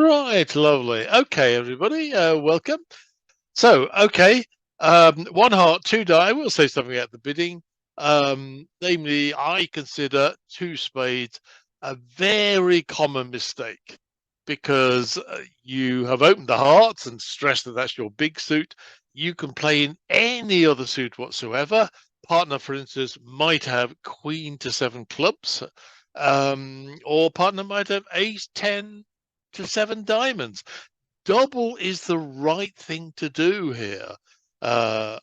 Right, lovely. Okay, everybody, welcome. So, okay, one heart, two die. I will say something at the bidding. Namely, I consider two spades a very common mistake because you have opened the hearts and stressed that that's your big suit. You can play in any other suit whatsoever. Partner, for instance, might have queen to seven clubs, or partner might have ace 10 to seven diamonds. Double is the right thing to do here. I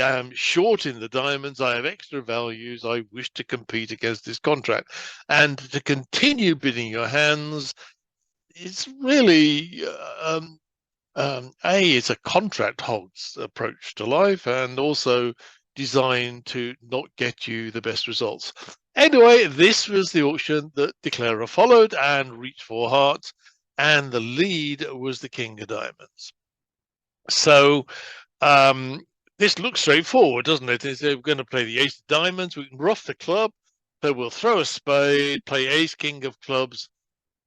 am short in the diamonds. I have extra values. I wish to compete against this contract. And to continue bidding your hands, it's really, it's a contract holds approach to life and also designed to not get you the best results. Anyway, this was the auction that Declarer followed and reached four hearts, and the lead was the king of diamonds. So this looks straightforward, doesn't it? We're going to play the ace of diamonds. We can ruff the club. So we'll throw a spade, play ace king of clubs,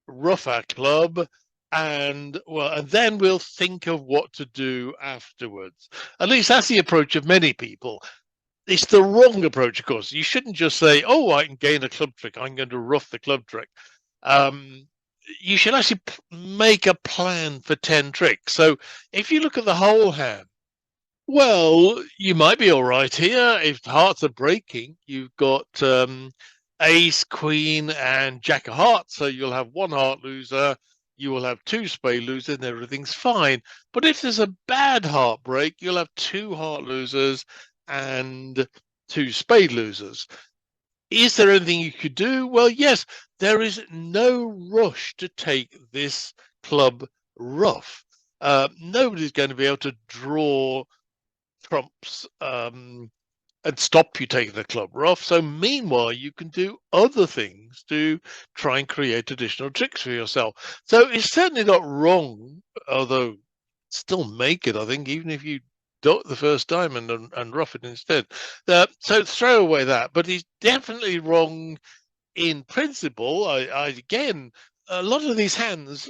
rough our club, and then we'll think of what to do afterwards. At least that's the approach of many people. It's the wrong approach, of course. You shouldn't just say, "Oh, I can gain a club trick. I'm going to rough the club trick." You should actually make a plan for 10 tricks. So if you look at the whole hand, well, you might be all right here. If hearts are breaking, you've got ace, queen, and jack of hearts. So you'll have one heart loser, you will have two spade losers, and everything's fine. But if there's a bad heart break, you'll have two heart losers and two spade losers. Is there anything you could do? Well, yes, there is no rush to take this club rough. Nobody's going to be able to draw trumps and stop you taking the club rough. So meanwhile, you can do other things to try and create additional tricks for yourself. So it's certainly not wrong, although still make it, I think, even if you dot the first diamond and rough it instead. So throw away that. But he's definitely wrong in principle. I again, a lot of these hands,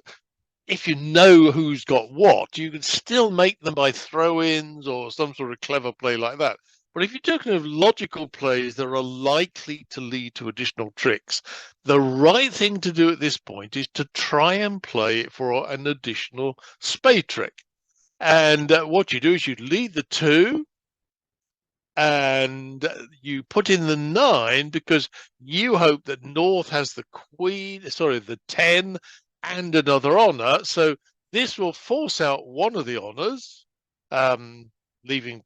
if you know who's got what, you can still make them by throw-ins or some sort of clever play like that. But if you're talking of logical plays that are likely to lead to additional tricks, the right thing to do at this point is to try and play it for an additional spade trick. And what you do is you lead the two and you put in the 9 because you hope that North has the queen, sorry, the 10 and another honor. So this will force out one of the honors, leaving.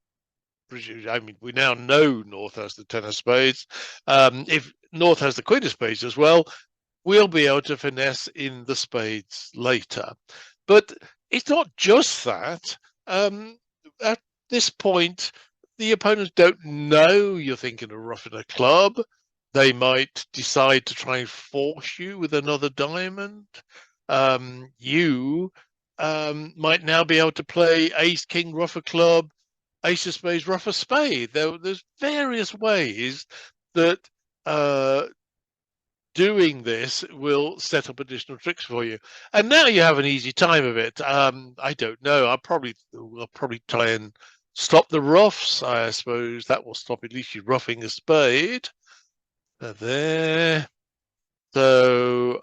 I mean, we now know North has the 10 of spades. If North has the queen of spades as well, we'll be able to finesse in the spades later. But it's not just that. At this point, the opponents don't know you're thinking of roughing a club. They might decide to try and force you with another diamond. You might now be able to play ace, king, rough a club, ace of spades, rough a spade. There's various ways that doing this will set up additional tricks for you. And now you have an easy time of it. I don't know. We'll probably try and stop the roughs. I suppose that will stop at least you roughing a spade. There. So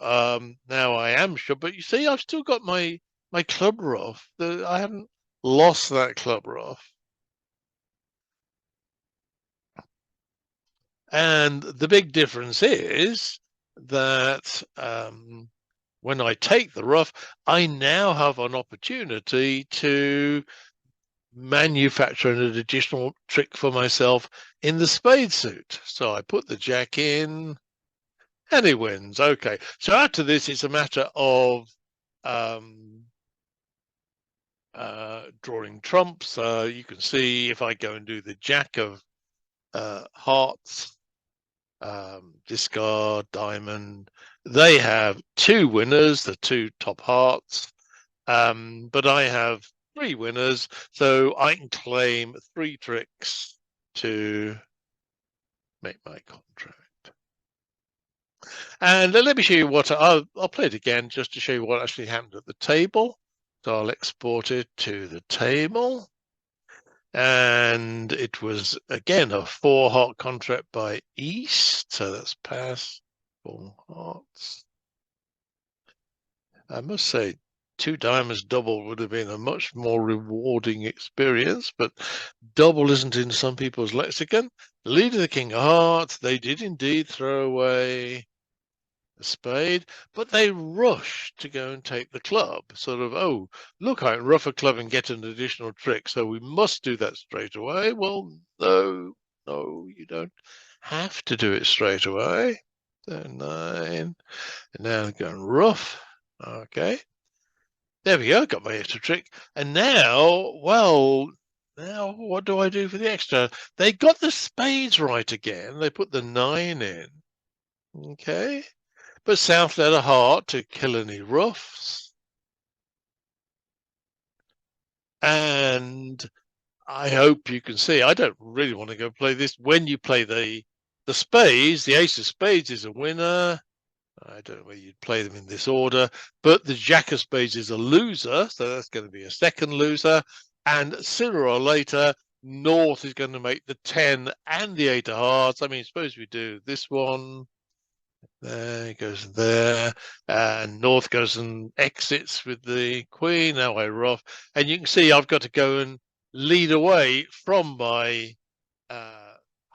now I am sure. But you see, I've still got my club rough. I haven't lost that club rough. And the big difference is that when I take the rough, I now have an opportunity to manufacture an additional trick for myself in the spade suit. So I put the jack in and he wins. Okay. So after this, it's a matter of drawing trumps. You can see if I go and do the jack of hearts, discard, diamond. They have two winners, the two top hearts, but I have three winners, so I can claim three tricks to make my contract. And let me show you what I'll play it again just to show you what actually happened at the table. So I'll export it to the table. And it was, again, a 4-heart contract by East. So that's pass, 4 hearts. I must say, 2 diamonds double would have been a much more rewarding experience, but double isn't in some people's lexicon. Lead of the King of Hearts, they did indeed throw away a spade, but they rushed to go and take the club. Sort of, oh, look, I can ruff a club and get an additional trick, so we must do that straight away. Well, no, you don't have to do it straight away. So 9, and now I'm going rough. Okay, there we go. Got my extra trick, and now, well, now what do I do for the extra? They got the spades right again. They put the 9 in. Okay. But South led a heart to kill any roughs. And I hope you can see, I don't really want to go play this. When you play the spades, the ace of spades is a winner. I don't know whether you'd play them in this order, but the jack of spades is a loser. So that's going to be a second loser. And sooner or later, North is going to make the 10 and the 8 of hearts. I mean, suppose we do this one. There he goes there, and North goes and exits with the queen. Now I rough, and you can see I've got to go and lead away from my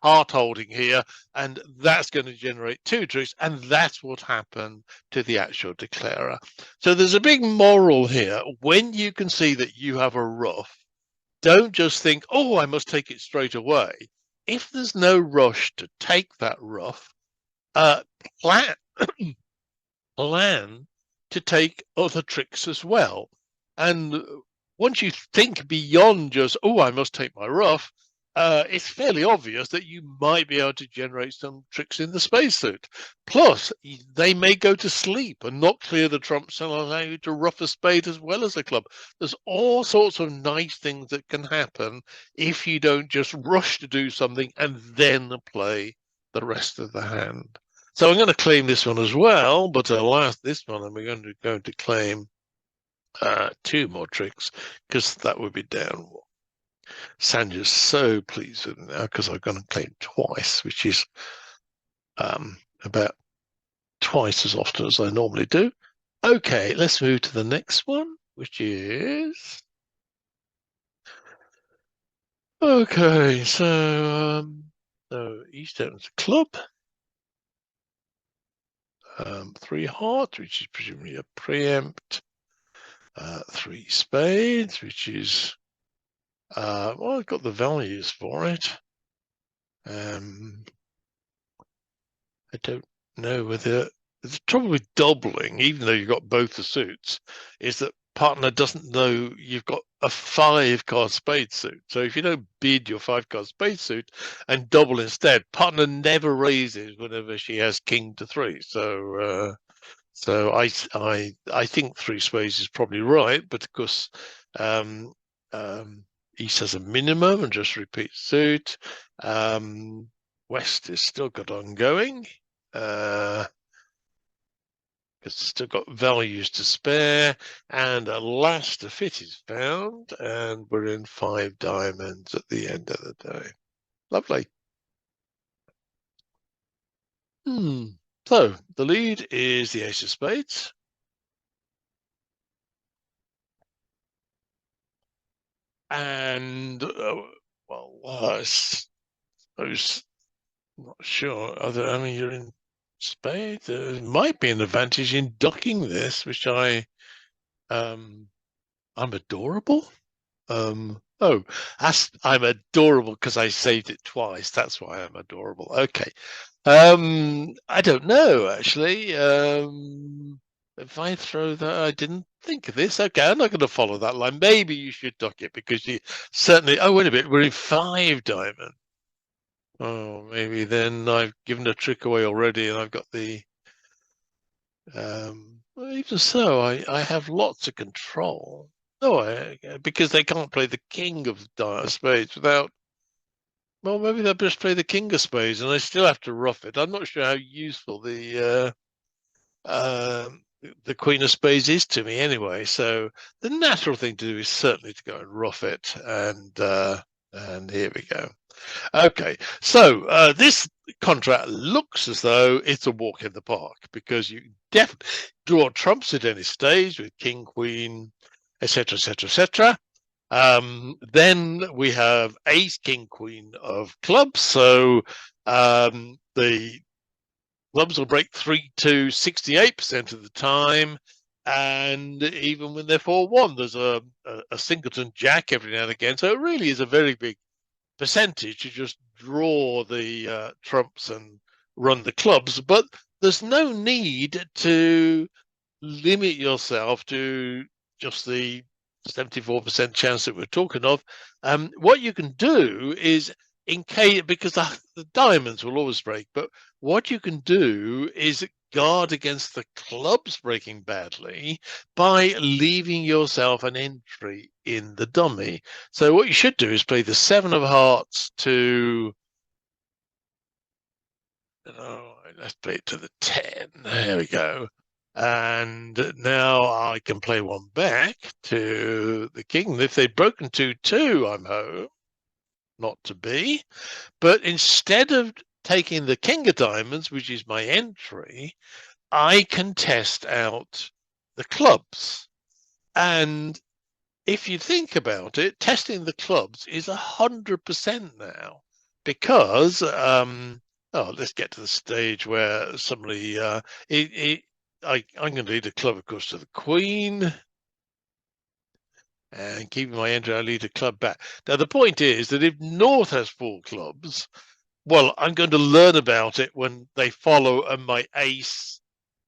heart holding here, and that's going to generate 2 tricks, and that's what happened to the actual declarer. So there's a big moral here. When you can see that you have a rough, don't just think, oh, I must take it straight away. If there's no rush to take that rough, plan plan to take other tricks as well. And once you think beyond just, oh, I must take my rough, it's fairly obvious that you might be able to generate some tricks in the spacesuit. Plus, they may go to sleep and not clear the trumps and allow you to rough a spade as well as a club. There's all sorts of nice things that can happen if you don't just rush to do something and then play the rest of the hand. So I'm going to claim this one as well, but alas, this one I'm going to claim 2 more tricks because that would be down. Sandra's so pleased with me now because I'm going to claim twice, which is about twice as often as I normally do. Okay, let's move to the next one, which is... Okay, so East opens a club. 3 hearts, which is presumably a preempt. 3 spades, which is well, I've got the values for it. I don't know whether the trouble with doubling, even though you've got both the suits, is that partner doesn't know you've got a 5-card spade suit. So if you don't bid your 5-card spade suit and double instead, partner never raises whenever she has king to 3. So I think 3 spades is probably right, but of course East has a minimum and just repeat suit. West is still got ongoing. It's still got values to spare, and at last a fit is found, and we're in 5 diamonds at the end of the day. Lovely. So the lead is the ace of spades. And well, I suppose, not sure. I mean, you're in spades. There might be an advantage in ducking this, which I'm adorable. I'm adorable because I saved it twice. That's why I'm adorable. Okay. I don't know actually. If I throw that, I didn't think of this. Okay, I'm not going to follow that line. Maybe you should duck it because you certainly. Oh, wait a minute. We're in 5 diamond. Oh, maybe then I've given a trick away already, and I've got the. Well, even so, I have lots of control. No, because they can't play the king of spades without Well, maybe they'll just play the king of spades, and they still have to rough it. I'm not sure how useful the queen of spades is to me anyway. So the natural thing to do is certainly to go and rough it, and here we go. Okay, so this contract looks as though it's a walk in the park because you definitely draw trumps at any stage with king, queen, etc., etc., etc. Then we have ace, king, queen of clubs. So the clubs will break 3 to 68% of the time. And even when they're 4-1, there's a singleton jack every now and again. So it really is a very big percentage to just draw the trumps and run the clubs. But there's no need to limit yourself to just the 74% chance that we're talking of. What you can do is, in case, because the diamonds will always break, but what you can do is guard against the clubs breaking badly by leaving yourself an entry in the dummy. So what you should do is play the 7 of hearts to, oh, let's play it to the 10. There we go. And now I can play one back to the king. If they'd broken 2-2, I'm home. Not to be. But instead of taking the king of diamonds, which is my entry, I can test out the clubs. And if you think about it, testing the clubs is 100% now, because let's get to the stage where somebody I'm going to lead a club, of course, to the queen, and keeping my entry, I lead a club back. Now the point is that if North has 4 clubs, well, I'm going to learn about it when they follow and my ace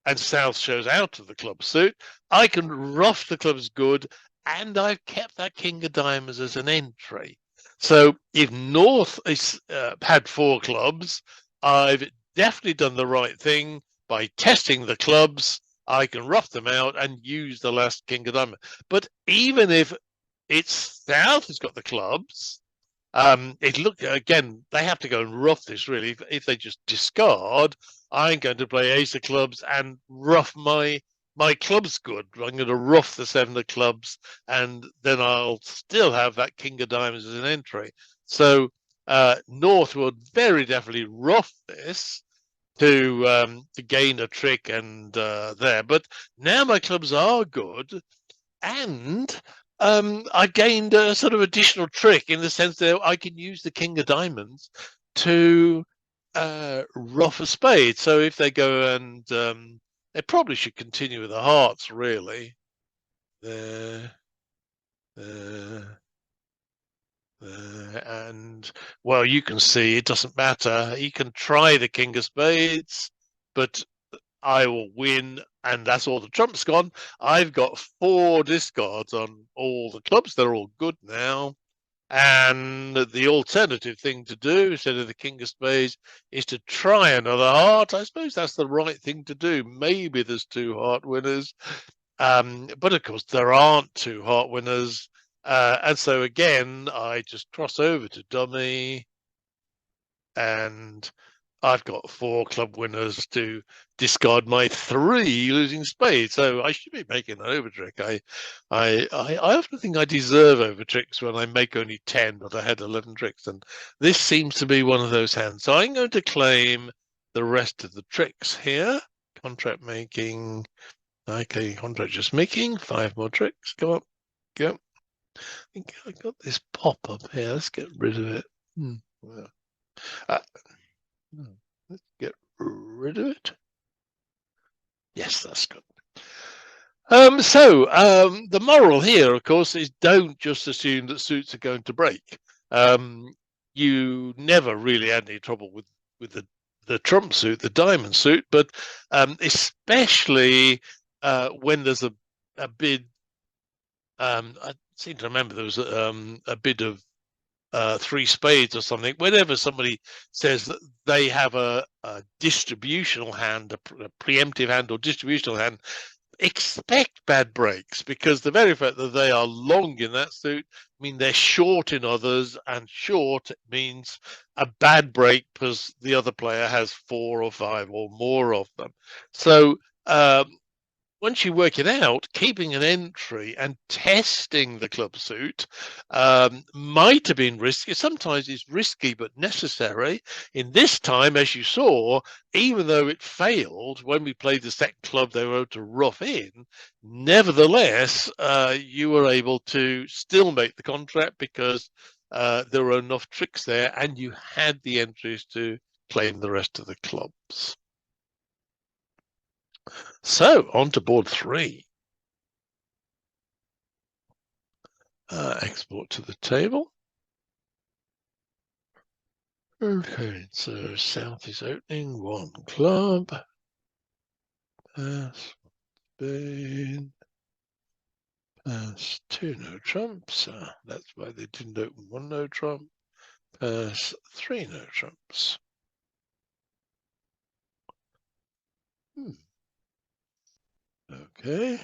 and South shows out of the club suit. I can rough the clubs good, and I've kept that king of diamonds as an entry. So if North is, had 4 clubs, I've definitely done the right thing by testing the clubs. I can rough them out and use the last king of diamonds. But even if it's South has got the clubs, it look again, they have to go and rough this really. If they just discard, I'm going to play ace of clubs and rough my clubs good. I'm going to rough the 7 of clubs, and then I'll still have that king of diamonds as an entry. So North would very definitely rough this to gain a trick and there. But now my clubs are good, and I gained a sort of additional trick in the sense that I can use the king of diamonds to rough a spade. So if they go and they probably should continue with the hearts, really. There, there, there, and well, you can see it doesn't matter. He can try the king of spades, but I will win, and that's all the trumps gone. I've got 4 discards on all the clubs. They're all good now. And the alternative thing to do instead of the king of spades is to try another heart. I suppose that's the right thing to do. Maybe there's 2 heart winners. But of course, there aren't 2 heart winners. And so again, I just cross over to dummy, and I've got 4 club winners to discard my 3 losing spades. So I should be making an over trick. I often think I deserve over tricks when I make only 10, but I had 11 tricks, and this seems to be one of those hands. So I'm going to claim the rest of the tricks here. Contract making. Okay, contract just making. 5 more tricks. Come on, go. I think I got this pop up here. Let's get rid of it. Well, let's get rid of it. Yes, that's good. The moral here, of course, is don't just assume that suits are going to break. You never really had any trouble with the trump suit, the diamond suit, but especially when there's a bid. I seem to remember there was a bid of 3 spades or something. Whenever somebody says that they have a distributional hand, a preemptive hand or distributional hand, expect bad breaks, because the very fact that they are long in that suit mean they're short in others, and short means a bad break because the other player has 4 or 5 or more of them. So once you work it out, keeping an entry and testing the club suit might have been risky. Sometimes it's risky but necessary. In this time, as you saw, even though it failed when we played the second club, they were able to rough in. Nevertheless, you were able to still make the contract because there were enough tricks there, and you had the entries to claim the rest of the clubs. So on to board 3. Export to the table. Okay, so South is opening 1 club. Pass, Spain. Pass 2 no trumps. That's why they didn't open 1 no trump. Pass 3 no trumps. Okay.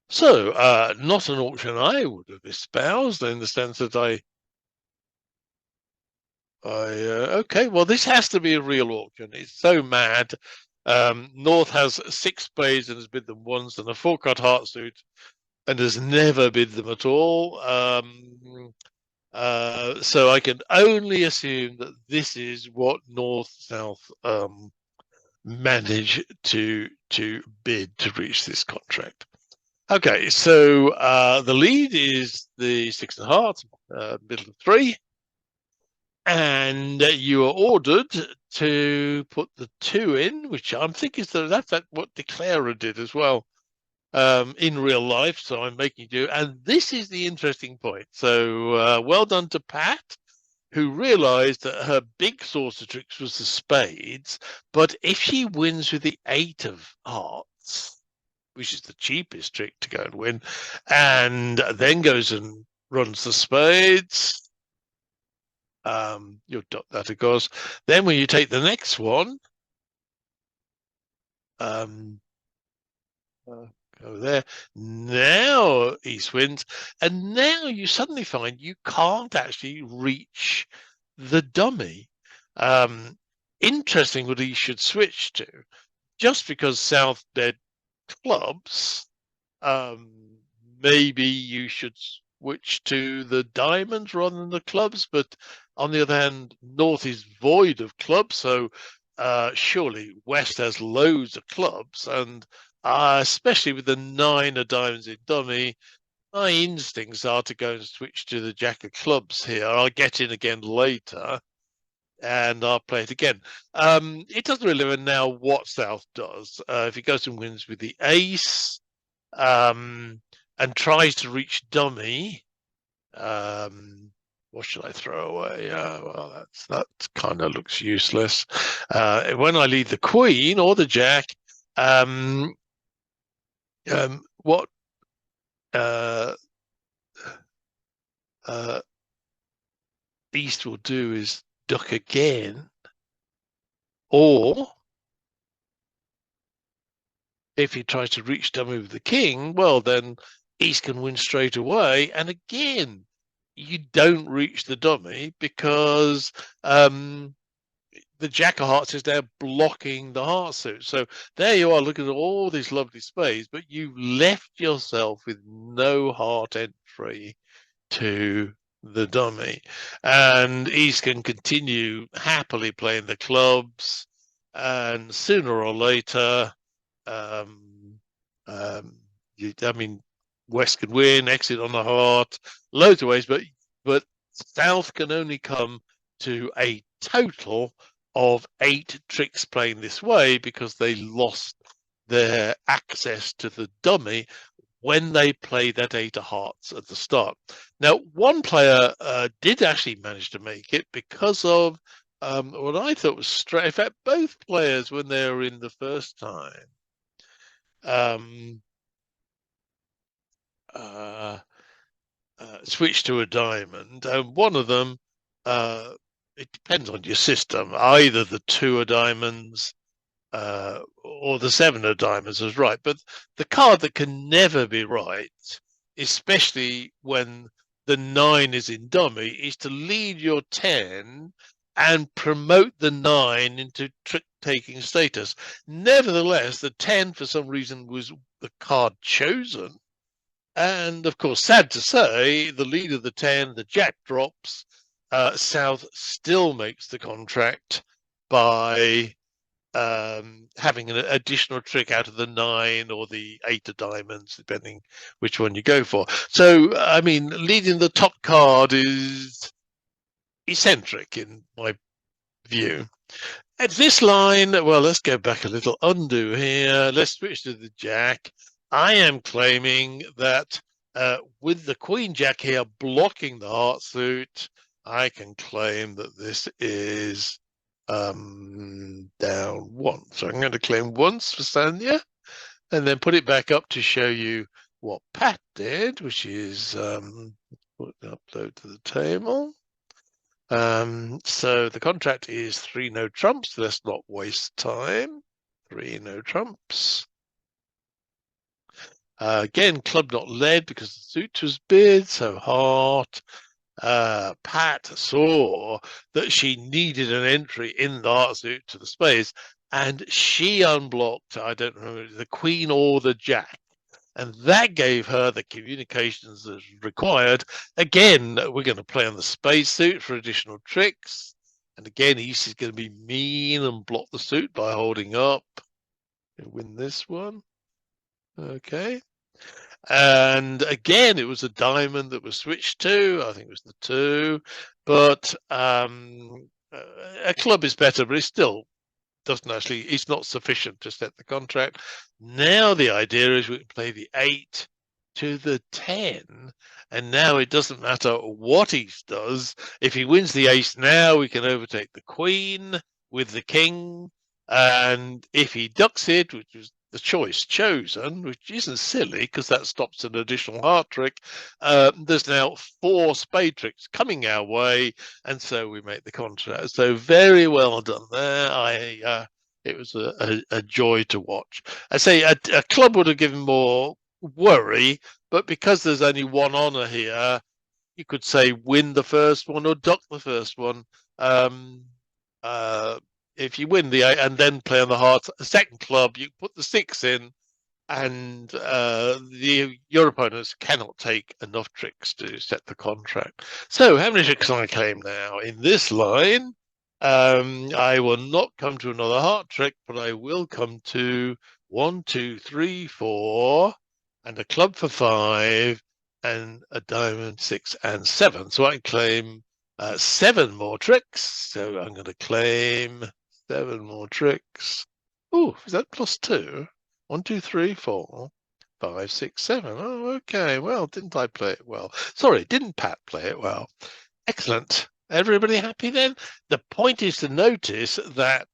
So, not an auction I would have espoused, in the sense that okay, well, this has to be a real auction. It's so mad. North has 6 spades and has bid them once, and a 4-card heart suit, and has never bid them at all. So I can only assume that this is what North South manage to bid to reach this contract. Okay, so the lead is the 6 of hearts, middle of 3. And you are ordered to put the 2 in, which I'm thinking that's what Declarer did as well in real life. So I'm making you do. And this is the interesting point. So well done to Pat, who realized that her big source of tricks was the spades. But if she wins with the 8 of hearts, which is the cheapest trick to go and win, and then goes and runs the spades, you'll dot that, of course. Then when you take the next one, go there. Now East wins, and now you suddenly find you can't actually reach the dummy. Interesting what he should switch to. Just because South bed clubs, maybe you should switch to the diamonds rather than the clubs. But on the other hand, North is void of clubs, so surely West has loads of clubs, and especially with the 9 of diamonds in dummy, my instincts are to go and switch to the Jack of clubs here. I'll get in again later, and I'll play it again. It doesn't really matter now what South does. If he goes and wins with the ace, and tries to reach dummy, what should I throw away? Well, that kind of looks useless. When I lead the queen or the jack, what East will do is duck again, or if he tries to reach dummy with the king, well, then East can win straight away. And again, you don't reach the dummy because the Jack of Hearts is there blocking the heart suit. So there you are looking at all these lovely spades, but you left yourself with no heart entry to the dummy. And East can continue happily playing the clubs, and sooner or later, I mean, West could win, exit on the heart, loads of ways, but South can only come to a total of 8 tricks playing this way because they lost their access to the dummy when they played that 8 of hearts at the start. Now, one player did actually manage to make it because of what I thought was straight. In fact, both players, when they were in the first time, switch to a diamond, and one of them, it depends on your system, either the 2 of diamonds or the 7 of diamonds was right. But the card that can never be right, especially when the 9 is in dummy, is to lead your 10 and promote the 9 into trick-taking status. Nevertheless, the 10, for some reason, was the card chosen. And of course, sad to say, the lead of the 10, the jack drops. South still makes the contract by having an additional trick out of the 9 or the 8 of diamonds, depending which one you go for. So, I mean, leading the top card is eccentric in my view. At this line, well, let's go back a little, undo here. Let's switch to the jack. I am claiming that with the queen jack here blocking the heart suit, I can claim that this is down 1. So I'm going to claim once for Sanya and then put it back up to show you what Pat did, which is upload to the table. So the contract is 3 no trumps. Let's not waste time. 3 no trumps. Again, club not led because the suit was bid, so heart. Pat saw that she needed an entry in the heart suit to the spades, and she unblocked, I don't know, the queen or the jack. And that gave her the communications that was required. Again, we're going to play on the spade suit for additional tricks. And again, East is going to be mean and block the suit by holding up. Win this one. Okay. And again, it was a diamond that was switched to. I think it was the 2. But a club is better, but it still doesn't actually, it's not sufficient to set the contract. Now the idea is we can play the 8 to the 10, and now it doesn't matter what East does. If he wins the ace now, we can overtake the queen with the king, and if he ducks it, which was the choice chosen, which isn't silly because that stops an additional heart trick, there's now 4 spade tricks coming our way, and so we make the contract. So very well done there. It was a joy to watch. I say a club would have given more worry, but because there's only one honour here, you could say win the first one or duck the first one. Um, if you win the 8 and then play on the heart, a second club, you put the 6 in, and your opponents cannot take enough tricks to set the contract. So how many tricks can I claim now? In this line, I will not come to another heart trick, but I will come to 1, 2, 3, 4, and a club for 5, and a diamond, 6, and 7. So I claim 7 more tricks. So I'm going to claim 7 more tricks. Oh, is that +2? 1, 2, 3, 4, 5, 6, 7. Oh, okay. Well, didn't I play it well? Sorry, didn't Pat play it well? Excellent. Everybody happy then? The point is to notice that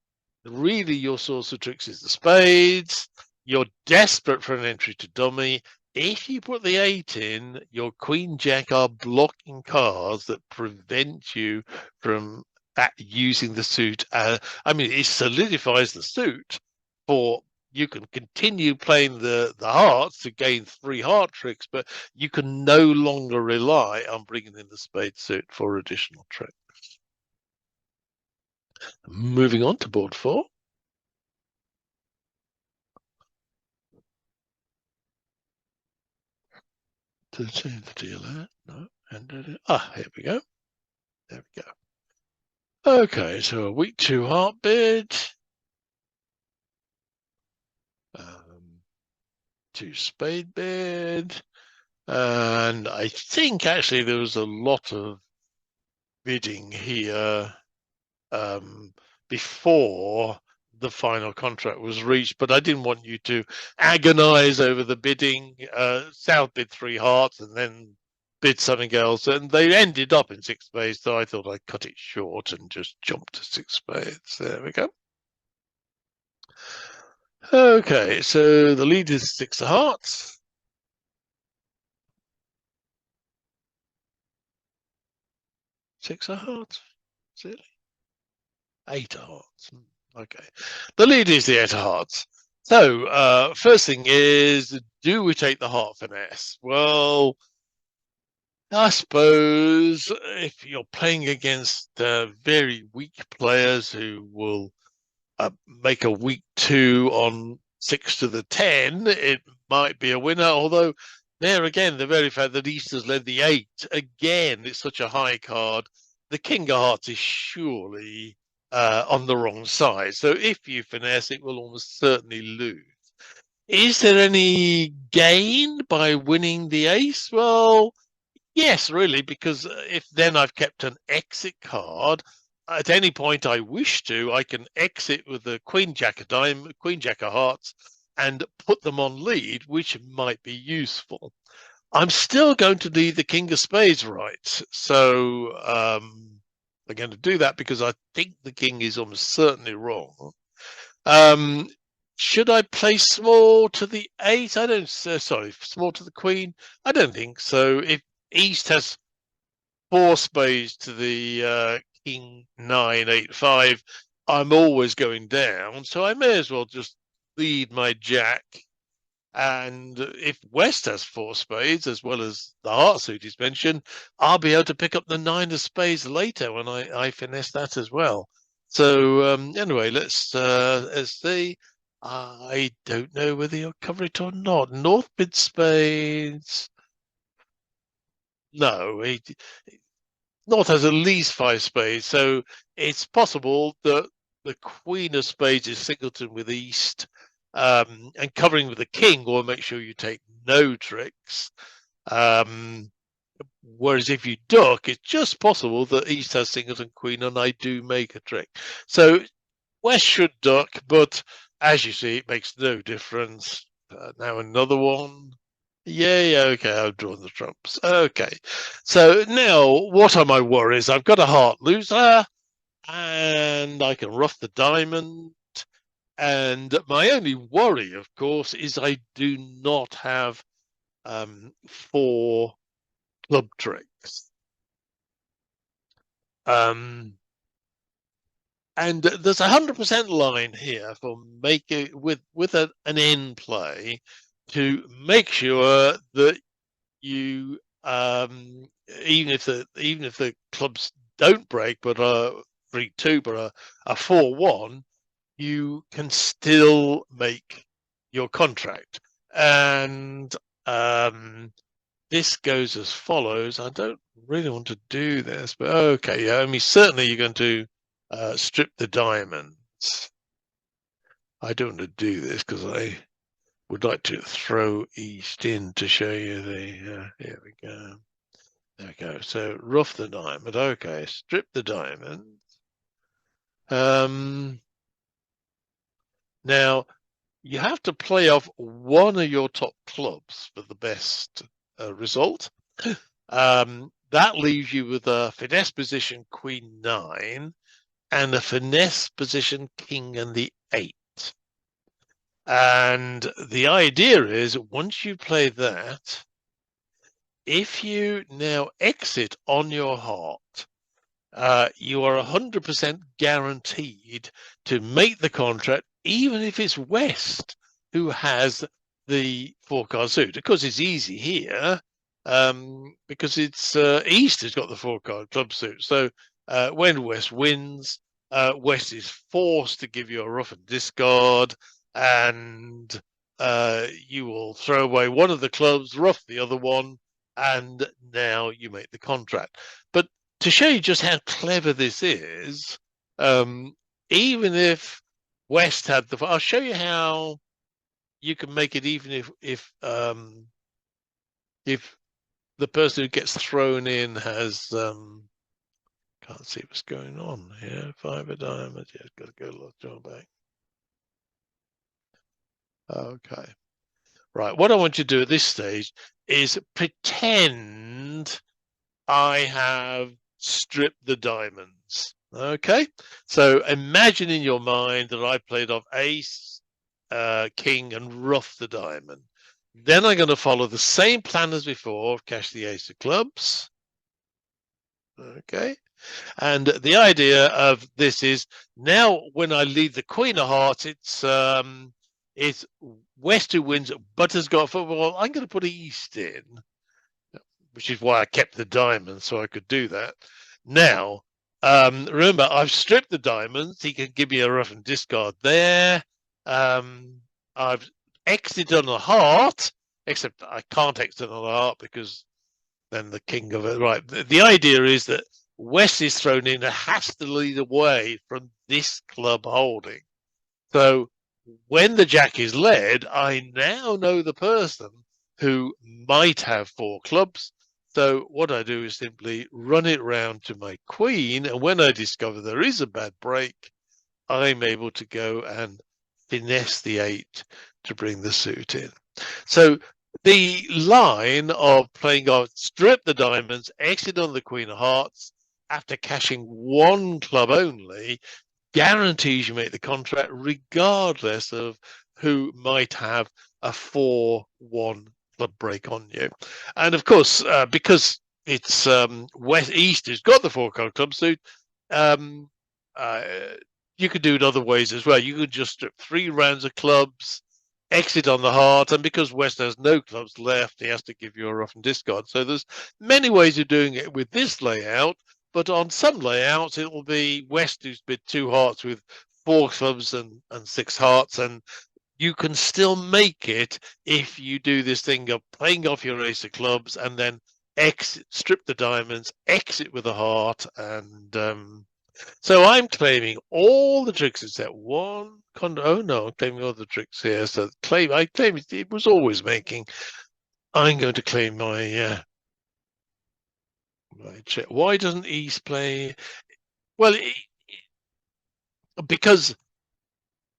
really your source of tricks is the spades. You're desperate for an entry to dummy. If you put the 8 in, your queen jack are blocking cards that prevent you from using the suit. I mean, it solidifies the suit for you can continue playing the hearts to gain 3 heart tricks, but you can no longer rely on bringing in the spade suit for additional tricks. Moving on to board 4. To change the dealer, no, and here we go. There we go. Okay, so a week 2 heart bid. 2 spade bid. And I think actually there was a lot of bidding here before the final contract was reached, but I didn't want you to agonize over the bidding. South bid 3 hearts and then bid something else, and they ended up in 6 spades, so I thought I'd cut it short and just jump to 6 spades. There we go. Okay, so the lead is 6 of hearts. 6 of hearts. Silly. 8 of hearts. Okay. The lead is the 8 of hearts. So, first thing is, do we take the heart finesse? Well, I suppose if you're playing against very weak players who will make a weak 2 on 6 to the 10, it might be a winner. Although, there again, the very fact that Easter's led the 8, again, it's such a high card. The King of Hearts is surely on the wrong side. So if you finesse, it will almost certainly lose. Is there any gain by winning the ace? Well, yes, really, because if then I've kept an exit card, at any point I wish to, I can exit with the Queen Jack of Diamond, Queen Jack of Hearts, and put them on lead, which might be useful. I'm still going to need the King of Spades right, so I'm going to do that because I think the King is almost certainly wrong. Um, should I play small to the 8? I don't. Sorry, small to the Queen. I don't think so. If East has 4 spades to the King 9 8 5, I'm always going down, so I may as well just lead my Jack. And if West has 4 spades as well as the heart suit he's mentioned, I'll be able to pick up the 9 of spades later when I finesse that as well. So anyway, let's see. I don't know whether you'll cover it or not. North mid spades. No, North has at least 5 spades, so it's possible that the Queen of Spades is singleton with East, and covering with the King will make sure you take no tricks. Whereas if you duck, it's just possible that East has singleton Queen, and I do make a trick. So West should duck, but as you see, it makes no difference. Now another one. Yeah, okay, I've drawn the trumps. Okay, so now what are my worries? I've got a heart loser, and I can rough the diamond. And my only worry, of course, is I do not have 4 club tricks. And there's 100% line here for making with an end play to make sure that you even if the clubs don't break but are 3-2 but a 4-1, you can still make your contract. And this goes as follows. I don't really want to do this, but okay, yeah, I mean certainly you're going to strip the diamonds. I don't want to do this because I would like to throw East in to show you the, here we go. There we go. So rough the diamond. Okay, strip the diamond. Now you have to play off one of your top clubs for the best result. That leaves you with a finesse position Queen 9 and a finesse position King and the 8. And the idea is once you play that, if you now exit on your heart, you are 100% guaranteed to make the contract, even if it's West who has the 4 card suit. Of course, it's easy here because it's East who's got the 4 card club suit. So when West wins, West is forced to give you a rough and discard, and you will throw away one of the clubs, rough the other one, and now you make the contract. But to show you just how clever this is, even if West had the, I'll show you how you can make it even if the person who gets thrown in has can't see what's going on here. 5 of diamonds. Yeah, got to go a lot draw back. Okay. Right. What I want you to do at this stage is pretend I have stripped the diamonds. Okay. So imagine in your mind that I played off ace, king, and rough the diamond. Then I'm going to follow the same plan as before, cash the ace of clubs. Okay. And the idea of this is now when I lead the Queen of Hearts, it's West who wins, but has got football. I'm going to put East in, which is why I kept the diamonds so I could do that. Now, remember, I've stripped the diamonds. He can give me a rough and discard there. I've exited on a heart, except I can't exit on a heart because then the king of it. Right. The idea is that West is thrown in and has to lead away from this club holding. So when the jack is led, I now know the person who might have 4 clubs. So what I do is simply run it round to my queen. And when I discover there is a bad break, I'm able to go and finesse the 8 to bring the suit in. So the line of playing off, strip the diamonds, exit on the Queen of Hearts after cashing 1 club only, guarantees you make the contract regardless of who might have a 4-1 club break on you. And of course, because it's West East who's got the 4-card club suit, um, uh, you could do it other ways as well. You could just strip 3 rounds of clubs, exit on the heart, and because West has no clubs left, he has to give you a rough and discard. So there's many ways of doing it with this layout. But on some layouts, it will be West who's bid 2 hearts with 4 clubs and 6 hearts. And you can still make it if you do this thing of playing off your ace of clubs and then exit, strip the diamonds, exit with a heart. And so I'm claiming all the tricks except one. Oh no, I'm claiming all the tricks here. So I claim it was always making. I'm going to claim my check. Why doesn't East play? Well, because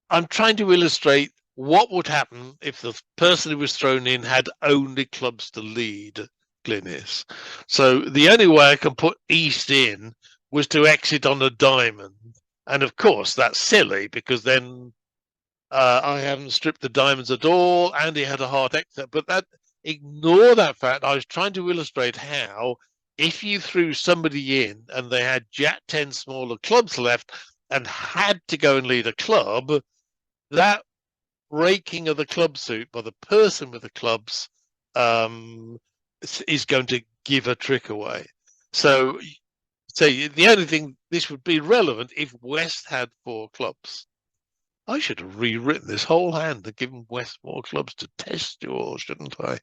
I'm trying to illustrate what would happen if the person who was thrown in had only clubs to lead Glynis. So the only way I can put East in was to exit on a diamond. And of course, that's silly because then I haven't stripped the diamonds at all and he had a hard exit. But ignore that fact. I was trying to illustrate how if you threw somebody in and they had Jack 10 smaller clubs left and had to go and lead a club, that breaking of the club suit by the person with the clubs is going to give a trick away. So the only thing this would be relevant if West had 4 clubs. I should have rewritten this whole hand and given West more clubs to test you all, shouldn't I?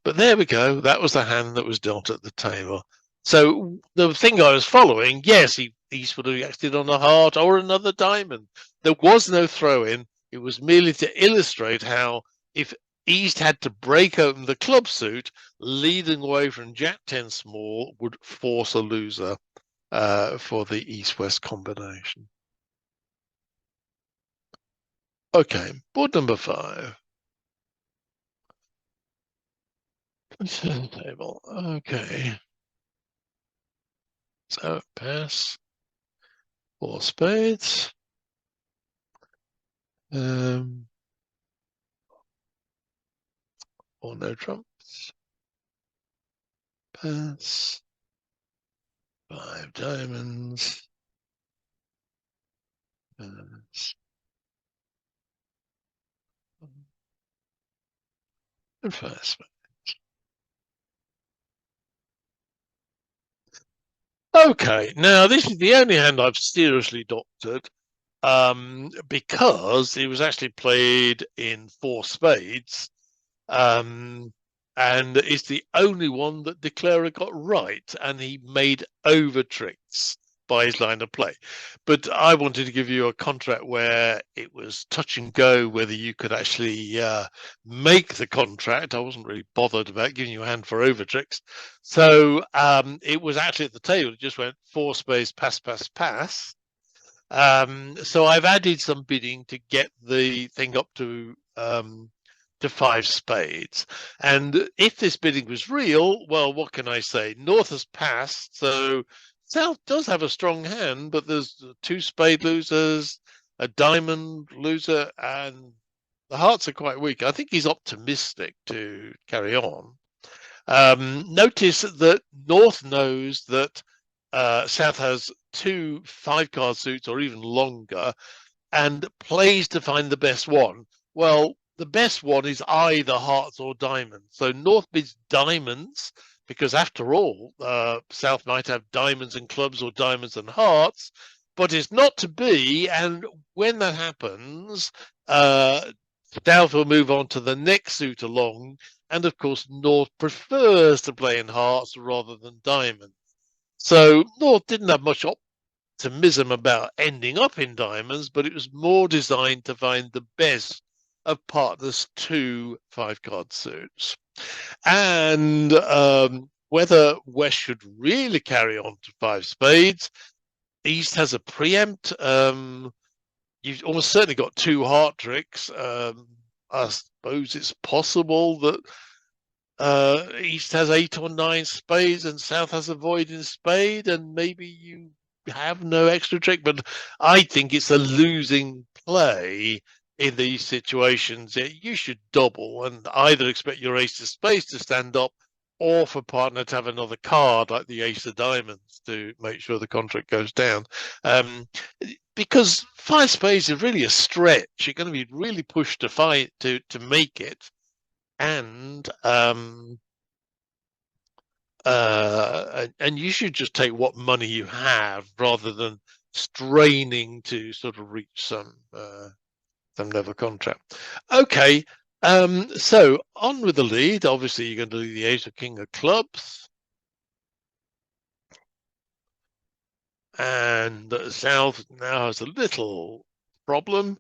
But there we go. That was the hand that was dealt at the table. So the thing I was following, yes, East would have acted on a heart or another diamond. There was no throw-in. It was merely to illustrate how if East had to break open the club suit, leading away from Jack 10 small would force a loser for the East-West combination. Okay, board number 5. Table. Okay. So pass. 4 spades. Or no trumps. Pass. 5 diamonds. Pass. And 5 spades. Okay, now this is the only hand I've seriously doctored, because it was actually played in 4 spades, and it's the only one that Declarer got right, and he made over tricks by his line of play. But I wanted to give you a contract where it was touch and go whether you could actually make the contract. I wasn't really bothered about giving you a hand for over tricks. So it was actually at the table. It just went 4 spades, pass, pass, pass. So I've added some bidding to get the thing up to 5 spades. And if this bidding was real, well, what can I say? North has passed, so South does have a strong hand, but there's 2 spade losers, a diamond loser, and the hearts are quite weak. I think he's optimistic to carry on. Notice that North knows that South has 2 5-card suits or even longer and plays to find the best one. Well, the best one is either hearts or diamonds. So North bids diamonds because, after all, South might have diamonds and clubs or diamonds and hearts, but it's not to be. And when that happens, South will move on to the next suit along. And of course, North prefers to play in hearts rather than diamonds. So North didn't have much optimism about ending up in diamonds, but it was more designed to find the best of partners' 2 5-card suits. And whether West should really carry on to 5 spades, East has a preempt. You've almost certainly got 2 heart tricks. I suppose it's possible that East has 8 or 9 spades and South has a void in spade, and maybe you have no extra trick. But I think it's a losing play in these situations. You should double and either expect your ace of spades to stand up, or for partner to have another card like the ace of diamonds to make sure the contract goes down. Because 5 spades is really a stretch. You're going to be really pushed to fight to make it. And you should just take what money you have rather than straining to sort of reach some level contract. Okay, so on with the lead. Obviously, you're going to do the ace of king of clubs, and South now has a little problem,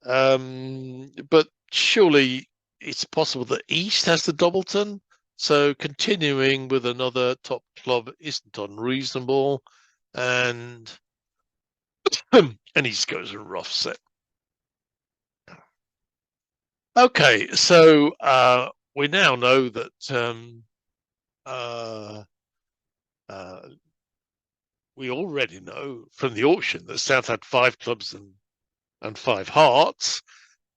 but surely it's possible that East has the doubleton. So continuing with another top club isn't unreasonable, and East goes a rough set. Okay, so we now know that we already know from the auction that South had 5 clubs and 5 hearts.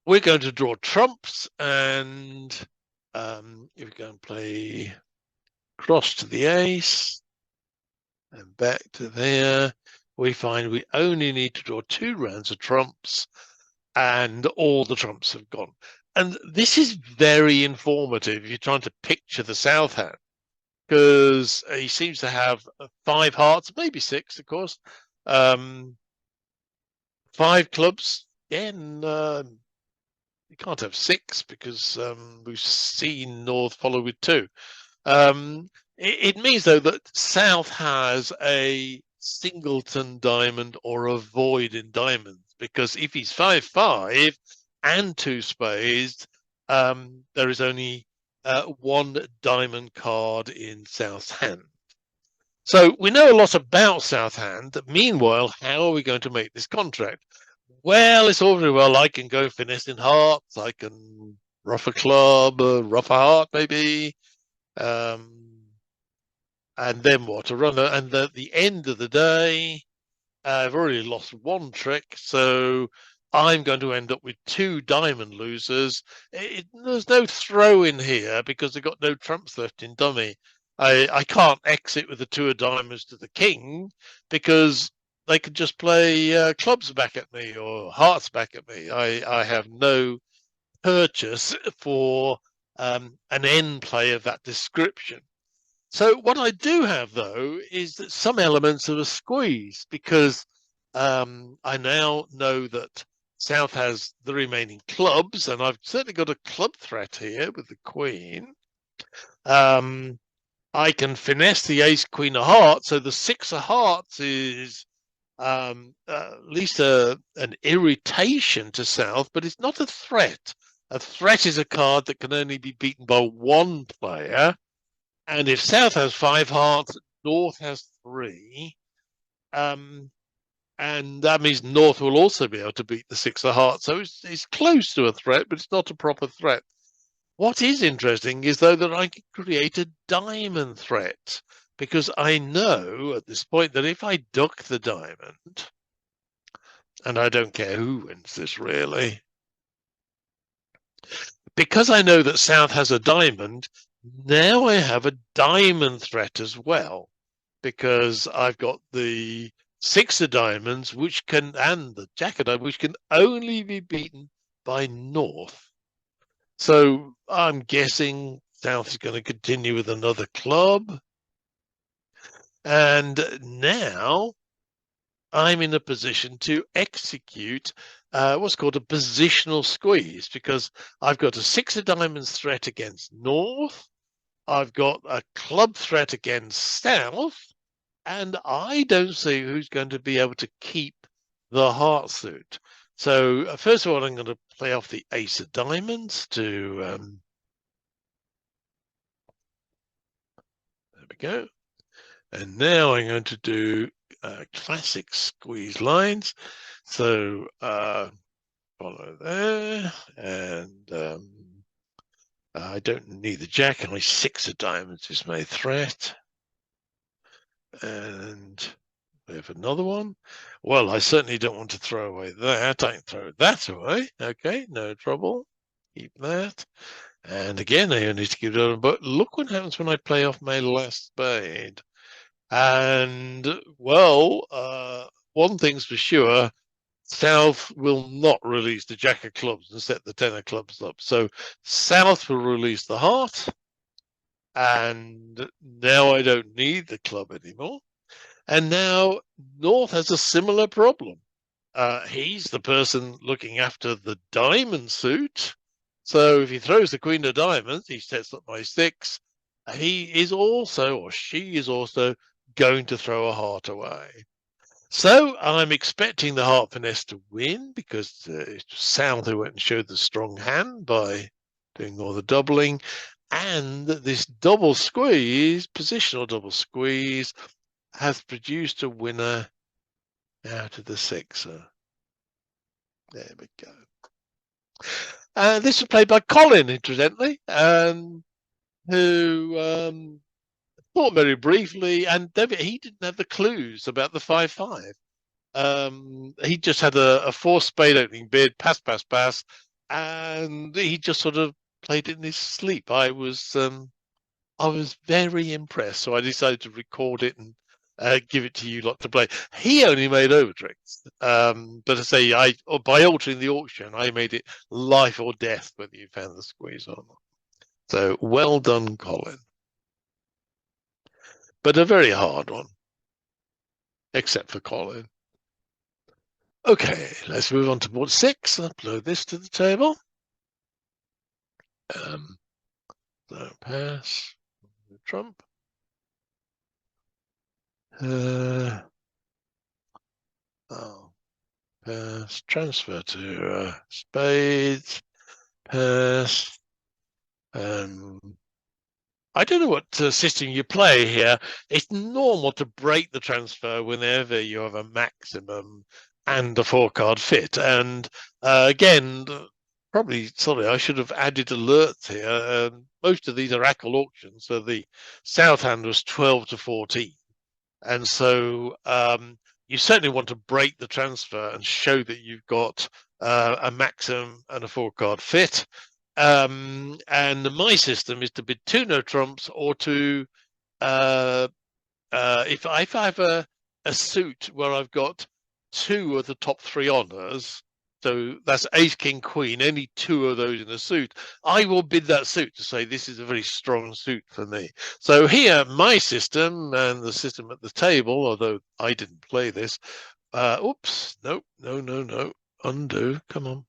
We're going to draw trumps, and if we go and play cross to the ace and back to there, we find we only need to draw 2 rounds of trumps, and all the trumps have gone. And this is very informative if you're trying to picture the South hand, because he seems to have 5 hearts, maybe 6, of course, 5 clubs. Again, you can't have 6 because we've seen North follow with 2. It means, though, that South has a singleton diamond or a void in diamonds, because if he's 5-5 and 2 spades, there is only 1 diamond card in South's hand. So we know a lot about South hand. Meanwhile, how are we going to make this contract? Well, it's all very well. I can go finesse in hearts. I can rough a club, rough a heart, maybe. And then what? A runner. And at the end of the day, I've already lost 1 trick. So I'm going to end up with 2 diamond losers. There's no throw in here because they've got no trumps left in dummy. I can't exit with the 2 of diamonds to the king because they could just play clubs back at me or hearts back at me. I have no purchase for an end play of that description. So what I do have, though, is that some elements of a squeeze, because I now know that South has the remaining clubs, and I've certainly got a club threat here with the queen. I can finesse the ace queen of hearts, so the 6 of hearts is at least an irritation to South, but it's not a threat. A threat is a card that can only be beaten by 1 player. And if South has 5 hearts, North has 3. And that means North will also be able to beat the 6 of hearts. So it's close to a threat, but it's not a proper threat. What is interesting is, though, that I can create a diamond threat, because I know at this point that if I duck the diamond, and I don't care who wins this really, because I know that South has a diamond, now I have a diamond threat as well. because I've got the 6 of diamonds, which can, and the jack of diamonds, which can only be beaten by North. So I'm guessing South is going to continue with another club. And now I'm in a position to execute what's called a positional squeeze, because I've got a 6 of diamonds threat against North. I've got a club threat against South, and I don't see who's going to be able to keep the heart suit. So first of all, I'm going to play off the ace of diamonds to there we go. And now I'm going to do classic squeeze lines. So follow there, and I don't need the jack. Only 6 of diamonds is my threat. And we have another one. Well, I certainly don't want to throw away that. I can throw that away. Okay, no trouble. Keep that. And again, I only need to keep it on. But look what happens when I play off my last spade. And, well, one thing's for sure. South will not release the jack of clubs and set the 10 of clubs up. So South will release the heart. And now I don't need the club anymore. And now North has a similar problem. He's the person looking after the diamond suit. So if he throws the queen of diamonds, he sets up my 6. He is also, or she is also, going to throw a heart away. So I'm expecting the heart finesse to win, because it's South who went and showed the strong hand by doing all the doubling. And this double squeeze, positional double squeeze, has produced a winner out of the 6. There we go. And this was played by Colin, incidentally, who thought very briefly, and he didn't have the clues about the 5-5. He just had a 4 spade opening bid, pass, pass, pass, and he just sort of played it in his sleep. I was very impressed, so I decided to record it and give it to you lot to play. He only made over tricks, but I say by altering the auction, I made it life or death whether you found the squeeze or not. So well done, Colin. But a very hard one, except for Colin. Okay, let's move on to board 6. Upload this to the table. So pass, trump. Pass, transfer to spades, pass. I don't know what system you play here. It's normal to break the transfer whenever you have a maximum and a 4-card fit. And again, probably, sorry, I should have added alerts here. Most of these are ACL auctions, so the South hand was 12 to 14. And so you certainly want to break the transfer and show that you've got a maximum and a 4-card fit. And my system is to bid 2 no trumps, or to if I have a suit where I've got 2 of the top 3 honors, so that's ace, king, queen, any 2 of those in a suit, I will bid that suit to say this is a very strong suit for me. So here, my system and the system at the table, although I didn't play this, oops, no, undo, come on.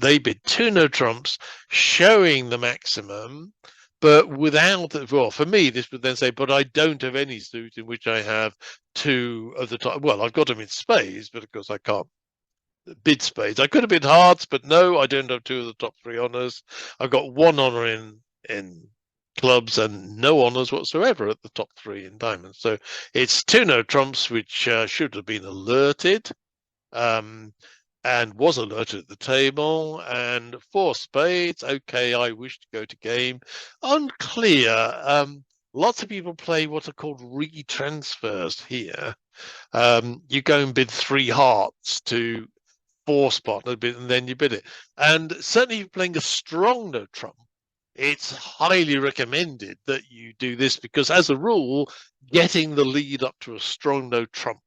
They bid 2 no trumps, showing the maximum, but without, well, for me, this would then say, but I don't have any suit in which I have 2 of the top. Well, I've got them in spades, but of course I can't bid spades. I could have bid hearts, but no, I don't have 2 of the top 3 honors. I've got 1 honor in clubs and no honors whatsoever at the top 3 in diamonds. So it's 2 no trumps, which should have been alerted. And was alerted at the table, and 4 spades. Okay, I wish to go to game. Unclear. Lots of people play what are called retransfers here. You go and bid 3 hearts to 4 spot, and then you bid it. And certainly, if you're playing a strong no trump, it's highly recommended that you do this because, as a rule, getting the lead up to a strong no trump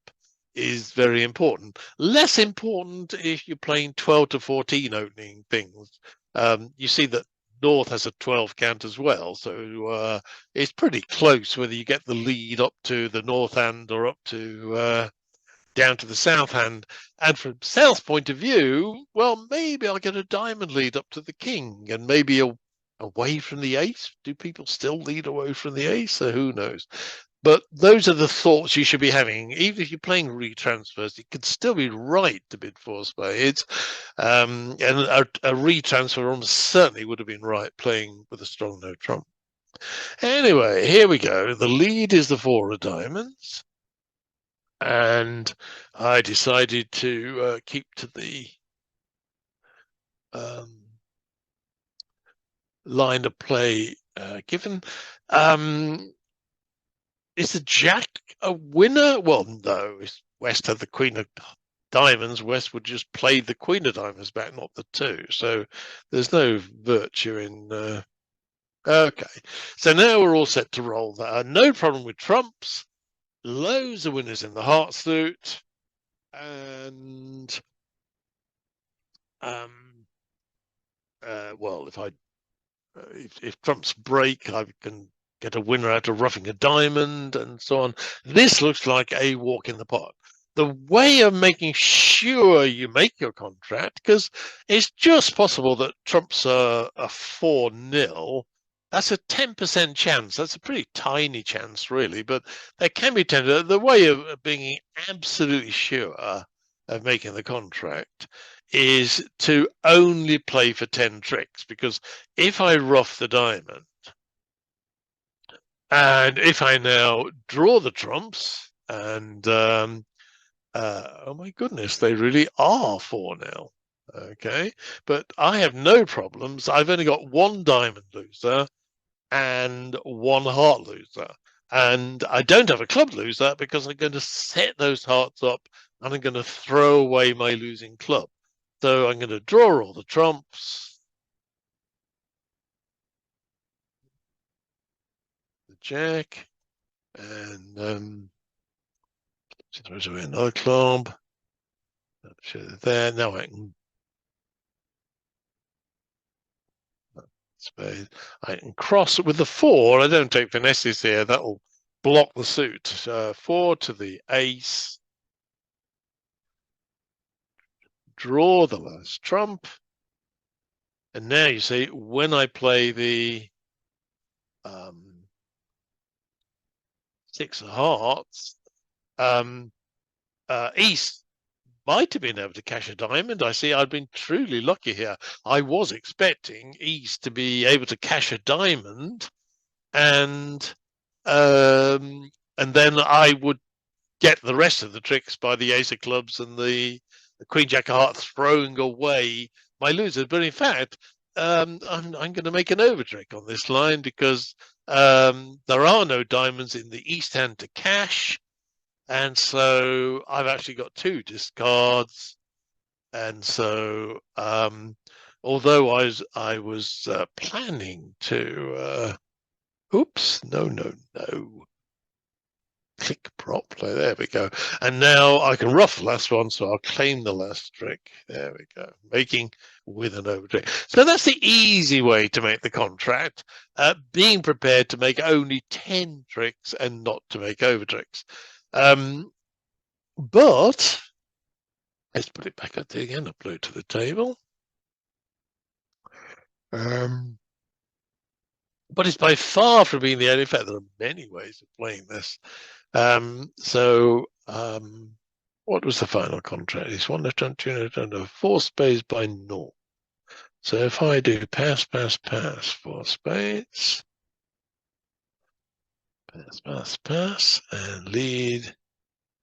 is very important. Less important if you're playing 12 to 14 opening things. You see that North has a 12 count as well, so it's pretty close whether you get the lead up to the North hand or up to down to the South hand. And from South's point of view, well, maybe I'll get a diamond lead up to the King and maybe away from the ace. Do people still lead away from the ace? So who knows? But those are the thoughts you should be having. Even if you're playing retransfers, it could still be right to bid for spades. And a retransfer almost certainly would have been right playing with a strong no trump. Anyway, here we go. The lead is the 4 of diamonds. And I decided to keep to the line of play given. Is the Jack a winner? Well, no. West had the Queen of diamonds. West would just play the Queen of diamonds back, not the 2. So there's no virtue in. Okay, so now we're all set to roll. No problem with trumps. Loads of winners in the heart suit, and well, if trumps break, I can get a winner out of roughing a diamond and so on. This looks like a walk in the park. The way of making sure you make your contract, because it's just possible that trumps are a 4-0. That's a 10% chance. That's a pretty tiny chance, really, but there can be 10. The way of being absolutely sure of making the contract is to only play for 10 tricks, because if I rough the diamond and if I now draw the trumps and oh my goodness, they really are 4 now. Okay, but I have no problems. I've only got 1 diamond loser and 1 heart loser. And I don't have a club loser because I'm going to set those hearts up and I'm going to throw away my losing club. So I'm going to draw all the trumps. The Jack. And throws away another club. There. Now I can spade. I can cross with the 4. I don't take finesses here. That'll block the suit. 4 to the ace. Draw the last trump. And now you see, when I play the 6 of hearts, East might have been able to cash a diamond. I see I've been truly lucky here. I was expecting East to be able to cash a diamond, and then I would get the rest of the tricks by the ace of clubs and the Queen Jack of hearts throwing away my losers. But in fact, I'm going to make an overtrick on this line because there are no diamonds in the East hand to cash. And so I've actually got 2 discards. And so although I was planning to oops, no. Click prop play. There we go. And now I can rough the last one, so I'll claim the last trick. There we go. Making with an overtrick. So that's the easy way to make the contract. Being prepared to make only 10 tricks and not to make overtricks. But let's put it back up there again. Upload to the table. But it's by far from being the only. In fact, there are many ways of playing this. What was the final contract? It's 1 left on 2 left on 4 spades by North. So if I do pass, 4 spades, pass, and lead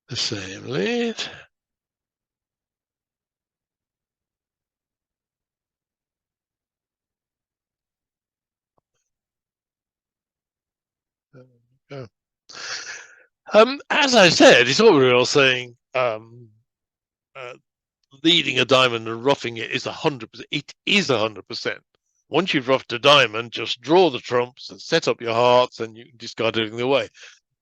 the same lead. There we go. As I said, it's all real saying leading a diamond and roughing it is 100%. It is 100%. Once you've ruffed a diamond, just draw the trumps and set up your hearts, and you can discard everything away.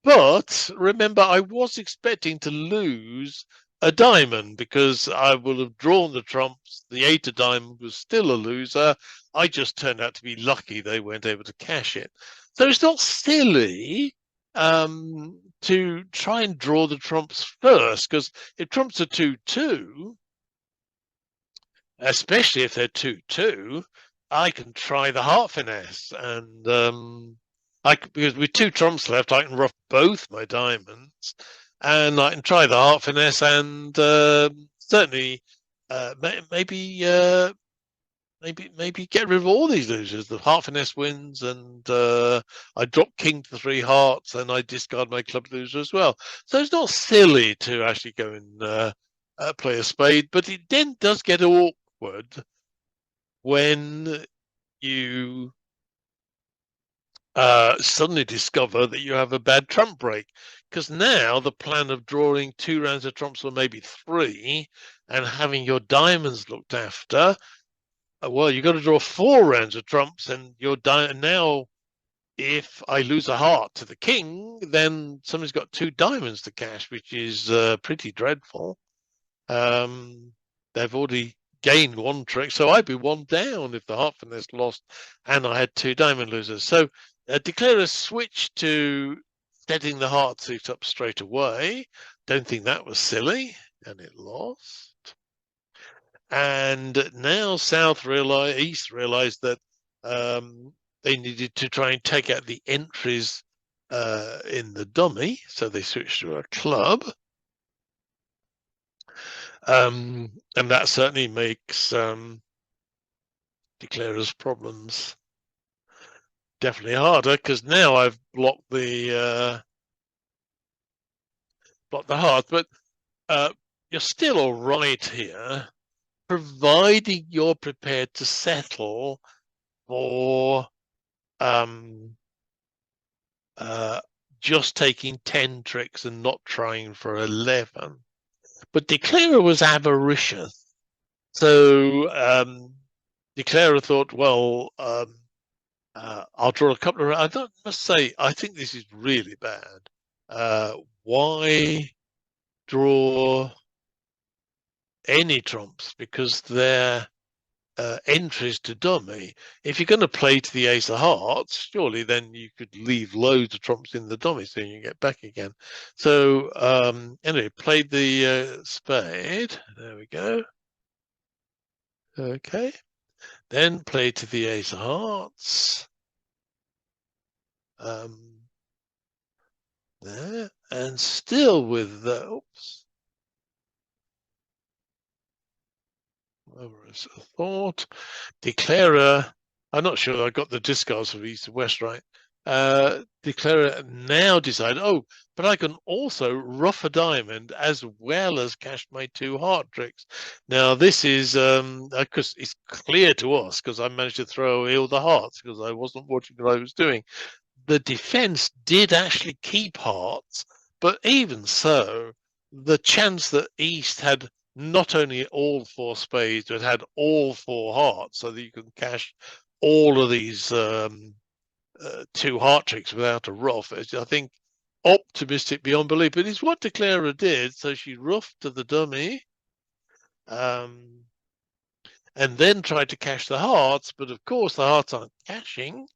But remember, I was expecting to lose a diamond because I will have drawn the trumps. The 8 of diamond was still a loser. I just turned out to be lucky they weren't able to cash it. So it's not silly to try and draw the trumps first, because if trumps are 2-2, especially if they're 2-2, I can try the heart finesse, and because with 2 trumps left, I can ruff both my diamonds, and I can try the heart finesse, and certainly maybe get rid of all these losers. The heart finesse wins, and I drop king to 3 hearts, and I discard my club loser as well. So it's not silly to actually go and play a spade, but it then does get awkward when you suddenly discover that you have a bad trump break, because now the plan of drawing 2 rounds of trumps, or maybe 3, and having your diamonds looked after, well, you've got to draw 4 rounds of trumps, and you're now. If I lose a heart to the king, then somebody's got 2 diamonds to cash, which is pretty dreadful. They've already gained 1 trick, so I'd be 1 down if the heart finesse lost and I had 2 diamond losers. So Declarer switched to setting the heart suit up straight away. Don't think that was silly, and it lost. And now East realized that they needed to try and take out the entries in the dummy, so they switched to a club. And that certainly makes Declarer's problems definitely harder, because now I've blocked the heart. But you're still all right here, providing you're prepared to settle for just taking 10 tricks and not trying for 11. But Declarer was avaricious. So Declarer thought, well, I'll draw a couple of. I must say, I think this is really bad. Why draw any trumps? Because they're entries to dummy. If you're going to play to the ace of hearts, surely then you could leave loads of trumps in the dummy so you can get back again. So anyway, played the spade. There we go. Okay. Then played to the ace of hearts. There, and still with the, oops. Over as a thought. Declarer, I'm not sure I got the discards of east and west right. Declarer now decided, oh, but I can also ruff a diamond as well as cash my 2 heart tricks. Now this is because it's clear to us, because I managed to throw away all the hearts because I wasn't watching what I was doing. The defense did actually keep hearts, but even so, the chance that East had not only all 4 spades, but had all 4 hearts, so that you can cash all of these 2 heart tricks without a ruff, is, I think, optimistic beyond belief. But it's what Declarer did. So she ruffed to the dummy, and then tried to cash the hearts, but of course the hearts aren't cashing.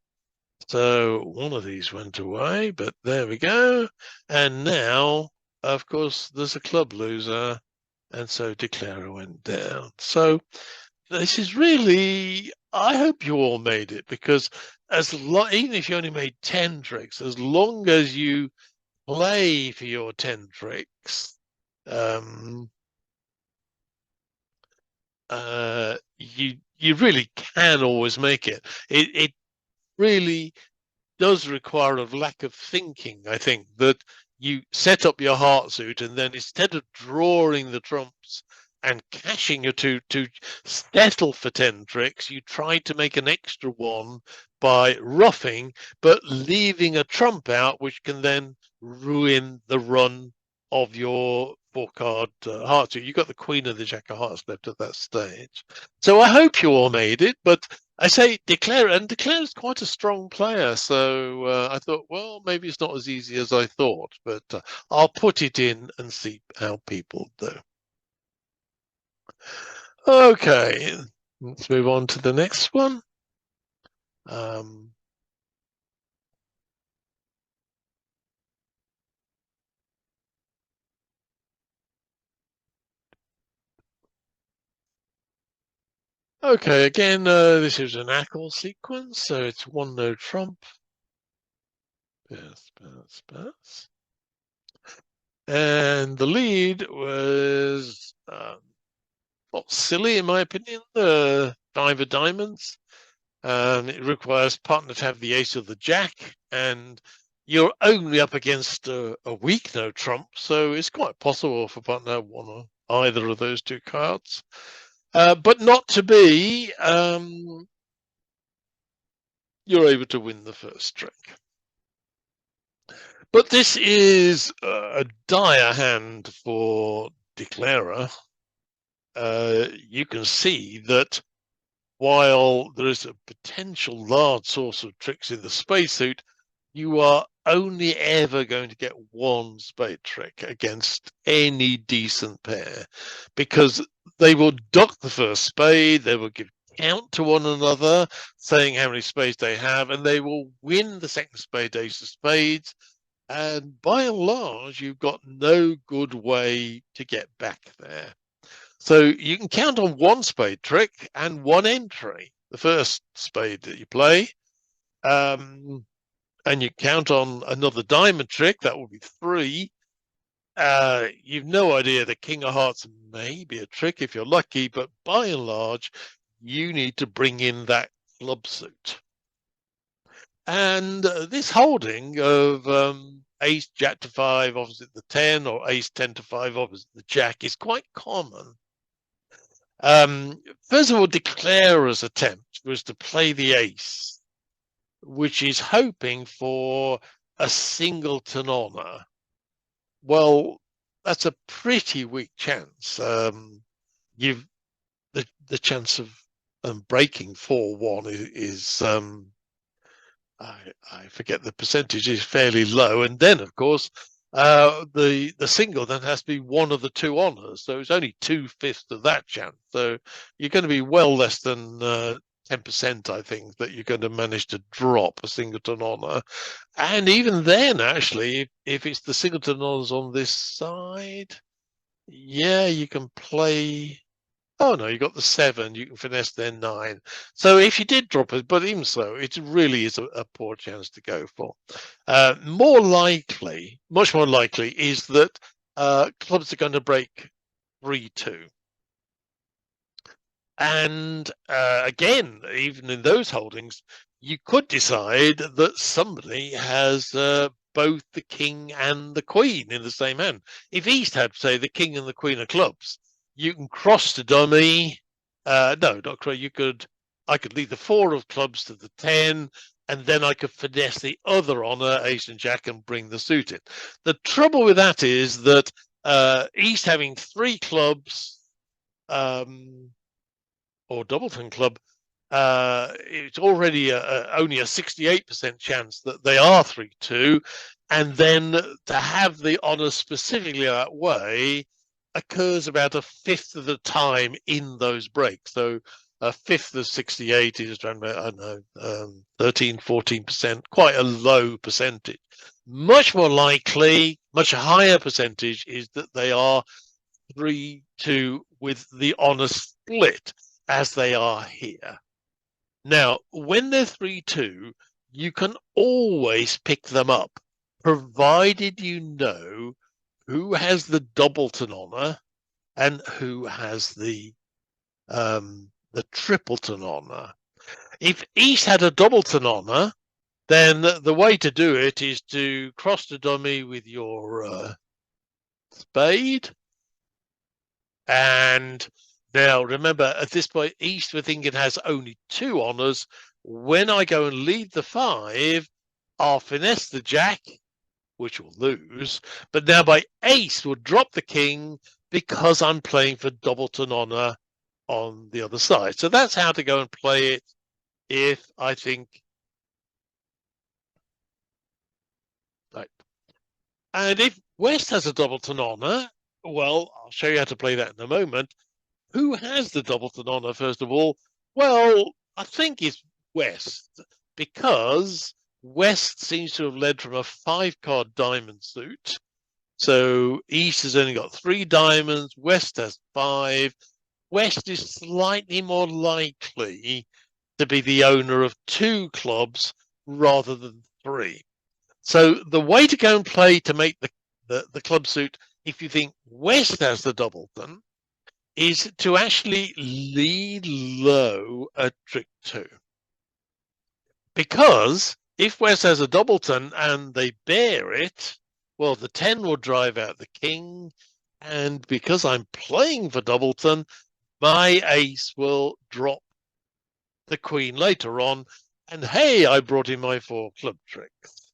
So one of these went away, but there we go. And now, of course, there's a club loser, and so Declarer went down. So this is really, I hope you all made it, because even if you only made 10 tricks, as long as you play for your 10 tricks, you really can always make it. It really does require a lack of thinking, I think, that you set up your heart suit, and then instead of drawing the trumps and cashing your to settle for 10 tricks, you try to make an extra one by ruffing, but leaving a trump out, which can then ruin the run of your 4-card hearts. You've got the Queen and the Jack of Hearts left at that stage. So I hope you all made it, but I say Declare, and Declare is quite a strong player. So I thought, well, maybe it's not as easy as I thought, but I'll put it in and see how people do. Okay, let's move on to the next one. Okay, again, this is an ACL sequence, so it's one no trump. Pass. And the lead was not silly, in my opinion. The 5 of diamonds. It requires partner to have the ace of the jack, and you're only up against a weak no trump, so it's quite possible for partner to have one or either of those 2 cards. But not to be, you're able to win the first string. But this is a dire hand for Declarer. You can see that while there is a potential large source of tricks in the spade suit, you are only ever going to get one spade trick against any decent pair, because they will duck the first spade, they will give count to one another, saying how many spades they have, and they will win the second spade, ace of spades. And by and large, you've got no good way to get back there. So you can count on one spade trick and one entry, the first spade that you play. And you count on another diamond trick, that will be 3. You've no idea the King of Hearts may be a trick if you're lucky, but by and large, you need to bring in that club suit. And this holding of ace jack to 5 opposite the 10, or ace 10 to 5 opposite the jack, is quite common. First of all, Declarer's attempt was to play the ace, which is hoping for a singleton honor. Well, that's a pretty weak chance. You've the chance of breaking 4-1 is I forget the percentage, is fairly low. And then, of course, the single then has to be one of the 2 honors, so it's only 2/5 of that chance. So you're going to be well less than 10%, I think, that you're going to manage to drop a singleton honor. And even then, actually, if it's the singleton honors on this side, yeah, you can play. Oh no, you got the 7. You can finesse their 9. So if you did drop it, but even so, it really is a poor chance to go for. More likely, much more likely, is that clubs are going to break 3-2. And again, even in those holdings, you could decide that somebody has both the king and the queen in the same hand. If East had, say, the king and the queen of clubs, you can cross the dummy. No, not cross. I could lead the 4 of clubs to the 10, and then I could finesse the other honor, ace and jack, and bring the suit in. The trouble with that is that East having 3 clubs, or Doubleton Club, it's already only a 68% chance that they are 3-2, and then to have the honor specifically that way occurs about a 1/5 of the time in those breaks. So a 1/5 of 68 is around about, I don't know, 13-14%, quite a low percentage. Much more likely, much higher percentage, is that they are 3-2 with the honor split, as they are here. Now, when they're 3-2, you can always pick them up, provided you know who has the Doubleton honor and who has the Tripleton honor. If East had a Doubleton honor, then the way to do it is to cross the dummy with your spade. And now, remember, at this point, East, we think it has only 2 honors. When I go and lead the 5, I'll finesse the jack which will lose. But now my ace will drop the king because I'm playing for doubleton honor on the other side. So that's how to go and play it if I think. Right. And if West has a doubleton honor, well, I'll show you how to play that in a moment. Who has the doubleton honor, first of all? Well, I think it's West, because West seems to have led from a 5-card diamond suit. So East has only got 3 diamonds, West has 5. West is slightly more likely to be the owner of 2 clubs rather than 3. So the way to go and play to make the club suit, if you think West has the doubleton, is to actually lead low at trick 2. Because if West has a doubleton and they bear it, well, the 10 will drive out the king. And because I'm playing for doubleton, my ace will drop the queen later on. And hey, I brought in my 4 club tricks.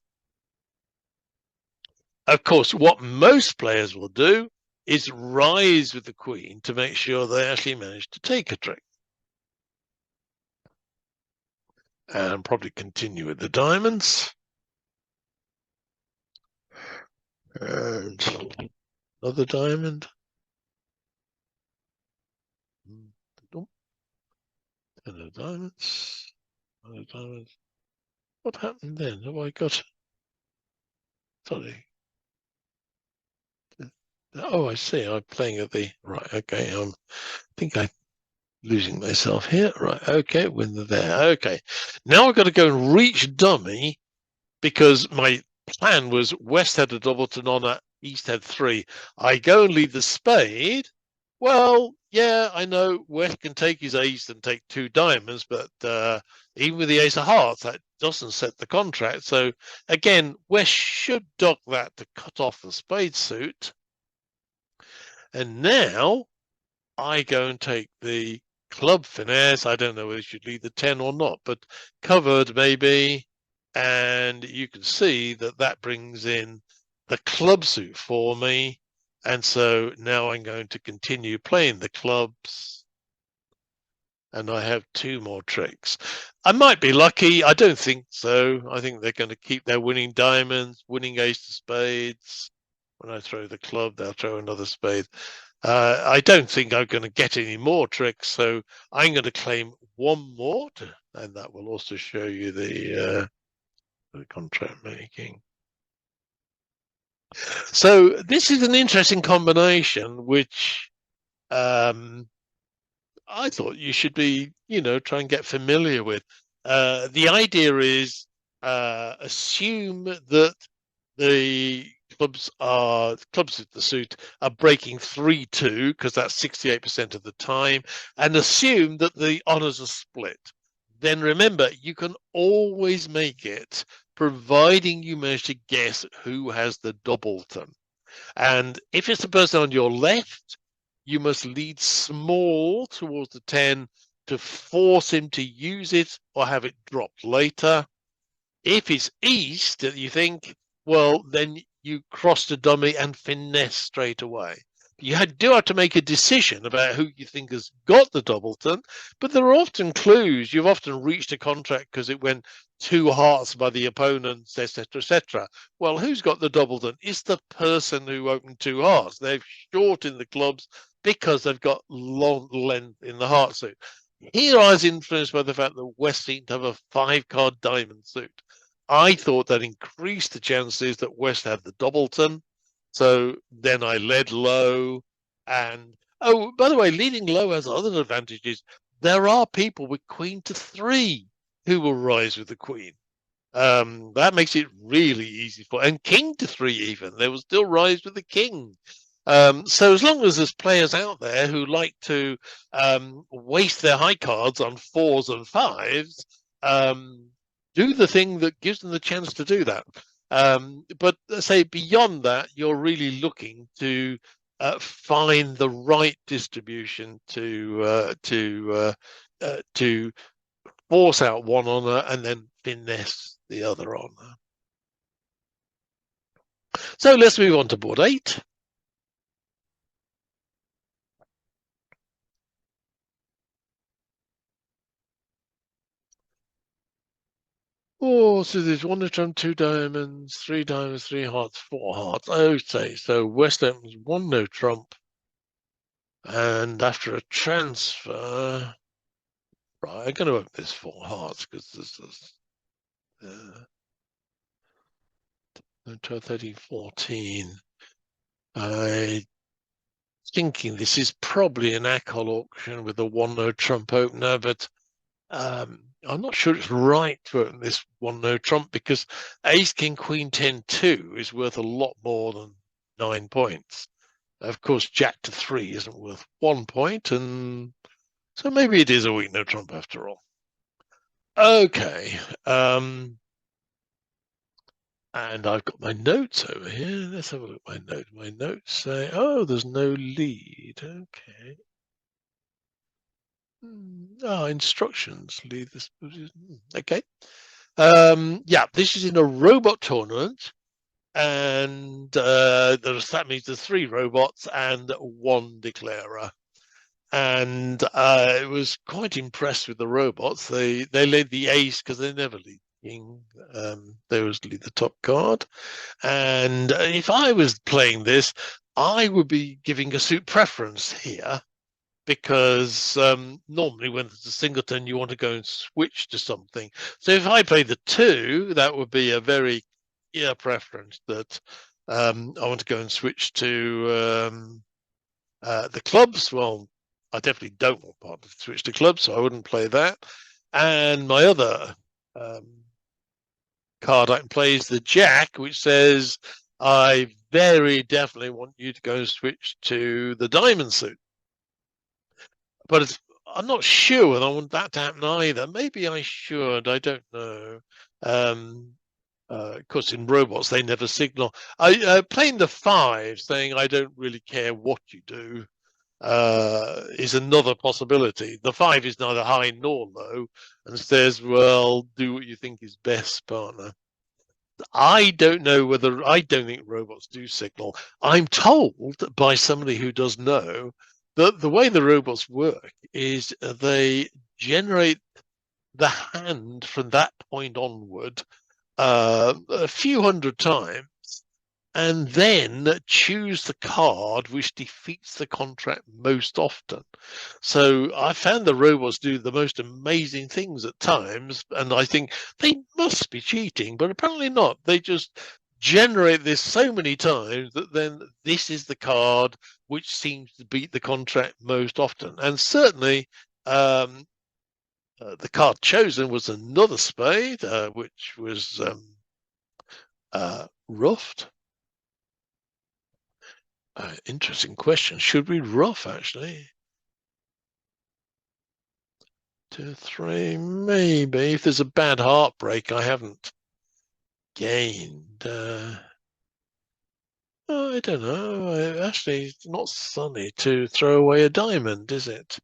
Of course, what most players will do is rise with the queen to make sure they actually manage to take a trick. And probably continue with the diamonds. And another diamond. And the diamonds. Another diamond. What happened then? Have I got... Sorry. Oh, I see. I'm playing at the... Right, okay. I think I'm losing myself here. Right, okay. When they're there. Okay. Now I've got to go and reach dummy, because my plan was West had a doubleton honor, East had 3. I go and lead the spade. Well, yeah, I know West can take his ace and take 2 diamonds, but even with the ace of hearts, that doesn't set the contract. So again, West should dock that to cut off the spade suit. And now I go and take the club finesse. I don't know whether you should lead the 10 or not, but covered maybe. And you can see that that brings in the club suit for me. And so now I'm going to continue playing the clubs. And I have 2 more tricks. I might be lucky. I don't think so. I think they're going to keep their winning diamonds, winning ace of spades. When I throw the club, they'll throw another spade. I don't think I'm going to get any more tricks. So I'm going to claim 1 more. And that will also show you the contract making. So this is an interesting combination, which I thought you should be, try and get familiar with. The idea is assume that the clubs with the suit are breaking 3-2, because that's 68% of the time, and assume that the honors are split. Then remember, you can always make it, providing you manage to guess who has the doubleton. And if it's the person on your left, you must lead small towards the 10 to force him to use it or have it dropped later. If it's East that you think, well, then you cross the dummy and finesse straight away. You do have to make a decision about who you think has got the doubleton, but there are often clues. You've often reached a contract because it went 2 hearts by the opponents, etc., etc. Well, who's got the doubleton? It's the person who opened 2 hearts. They've shortened the clubs because they've got long length in the heart suit. Here I was influenced by the fact that West seemed to have a 5-card diamond suit. I thought that increased the chances that West had the doubleton. So then I led low. And, oh, by the way, leading low has other advantages. There are people with queen to 3 who will rise with the queen. That makes it really easy and king to 3 even. They will still rise with the king. So as long as there's players out there who like to waste their high cards on 4s and 5s, do the thing that gives them the chance to do that. But say beyond that, you're really looking to find the right distribution to force out one honor and then finesse the other honor. So let's move on to board 8. Oh, so there's one no trump, 2 diamonds, 3 diamonds, 3 hearts, 4 hearts. Okay, so West opens one no trump, and after a transfer, right, I'm going to open this 4 hearts because this is 12, 13, 14. I thinking this is probably an ACOL auction with a one no trump opener, but I'm not sure it's right to open this one no trump because Ace King Queen 10 2 is worth a lot more than 9 points. Of course, Jack to 3 isn't worth 1 point, and so maybe it is a weak no trump after all. Okay, and I've got my notes over here. Let's have a look at my notes. My notes say, oh, there's no lead. Okay. Instructions. Lead this. Okay. Yeah, this is in a robot tournament, and that means there's 3 robots and 1 declarer. And I was quite impressed with the robots. They led the ace because they never lead king. They always lead the top card. And if I was playing this, I would be giving a suit preference here because normally when it's a singleton, you want to go and switch to something. So if I play the 2, that would be a very clear preference that I want to go and switch to the clubs. Well, I definitely don't want partner to switch to clubs, so I wouldn't play that. And my other card I can play is the Jack, which says I very definitely want you to go and switch to the diamond suit. But I'm not sure whether I want that to happen either. Maybe I should. I don't know. Of course, in robots, they never signal. Playing the 5, saying I don't really care what you do, is another possibility. The 5 is neither high nor low and says, well, do what you think is best, partner. I don't know whether I don't think robots do signal. I'm told by somebody who does know that the way the robots work is they generate the hand from that point onward a few hundred times and then choose the card which defeats the contract most often. So I found the robots do the most amazing things at times, and I think they must be cheating, but apparently not. They just generate this so many times that then this is the card which seems to beat the contract most often. And certainly the card chosen was another spade, which was roughed. Interesting question. Should we rough actually? 2, 3, maybe. If there's a bad heartbreak, I haven't gained. I don't know. Actually, it's not sunny to throw away a diamond, is it?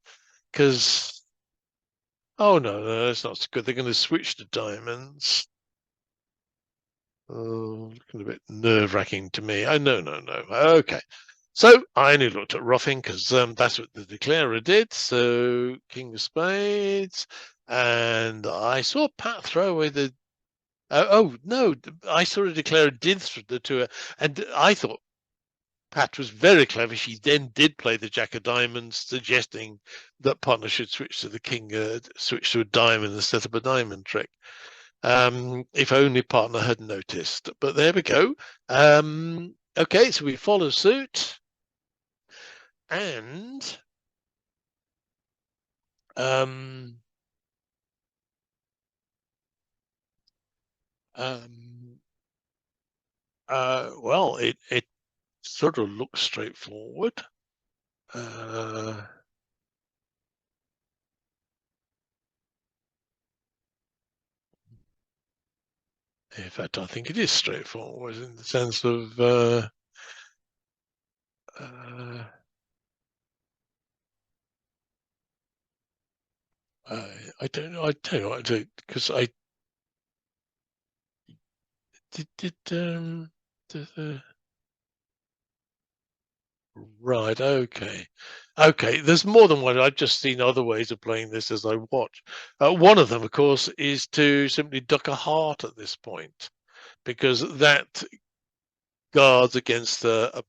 Because oh no, that's not so good. They're going to switch to diamonds. Oh, looking a bit nerve-wracking to me. Oh no. Okay. So I only looked at roughing because that's what the declarer did. So King of Spades, and I saw Pat throw away the. Oh no, I saw a declarer did the 2, and I thought Pat was very clever. She then did play the Jack of Diamonds, suggesting that partner should switch to the King, switch to a diamond and set up a diamond trick. If only partner had noticed. But there we go. Okay, so we follow suit. And um, um, well, it sort of looks straightforward. In fact, I think it is straightforward in the sense of uh, I don't know. I tell you what, because I did. Right, okay. Okay, there's more than one. I've just seen other ways of playing this as I watch. One of them, of course, is to simply duck a heart at this point, because that guards against um, a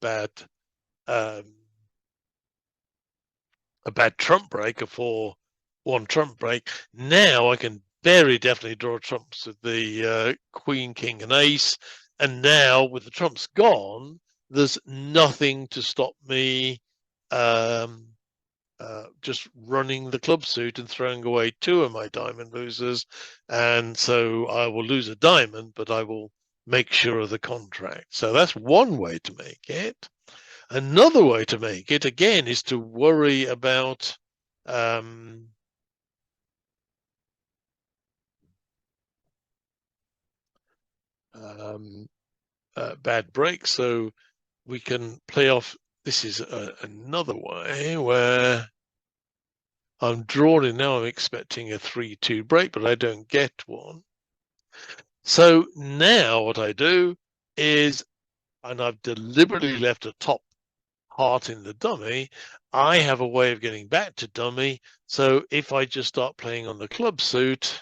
bad trump break, a 4-1 trump break. Now I can very definitely draw trumps with the queen, king, and ace. And now with the trumps gone, there's nothing to stop me um, just running the club suit and throwing away two of my diamond losers. And so I will lose a diamond, but I will make sure of the contract. So that's one way to make it. Another way to make it, again, is to worry about um, um, bad breaks. So we can play off. This is another way where I'm drawn in now. I'm expecting a 3-2 break, but I don't get one. So now what I do is, and I've deliberately left a top heart in the dummy, I have a way of getting back to dummy. So if I just start playing on the club suit,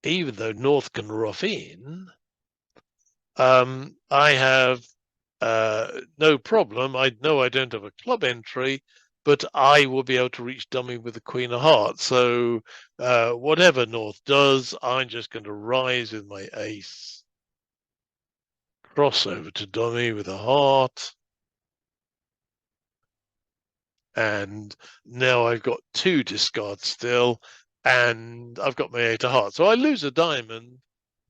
even though North can rough in, I have no problem. I know I don't have a club entry, but I will be able to reach dummy with the Queen of Hearts. So whatever North does, I'm just going to rise with my ace, cross over to dummy with a heart. And now I've got two discards still, and I've got my 8 of hearts. So I lose a diamond,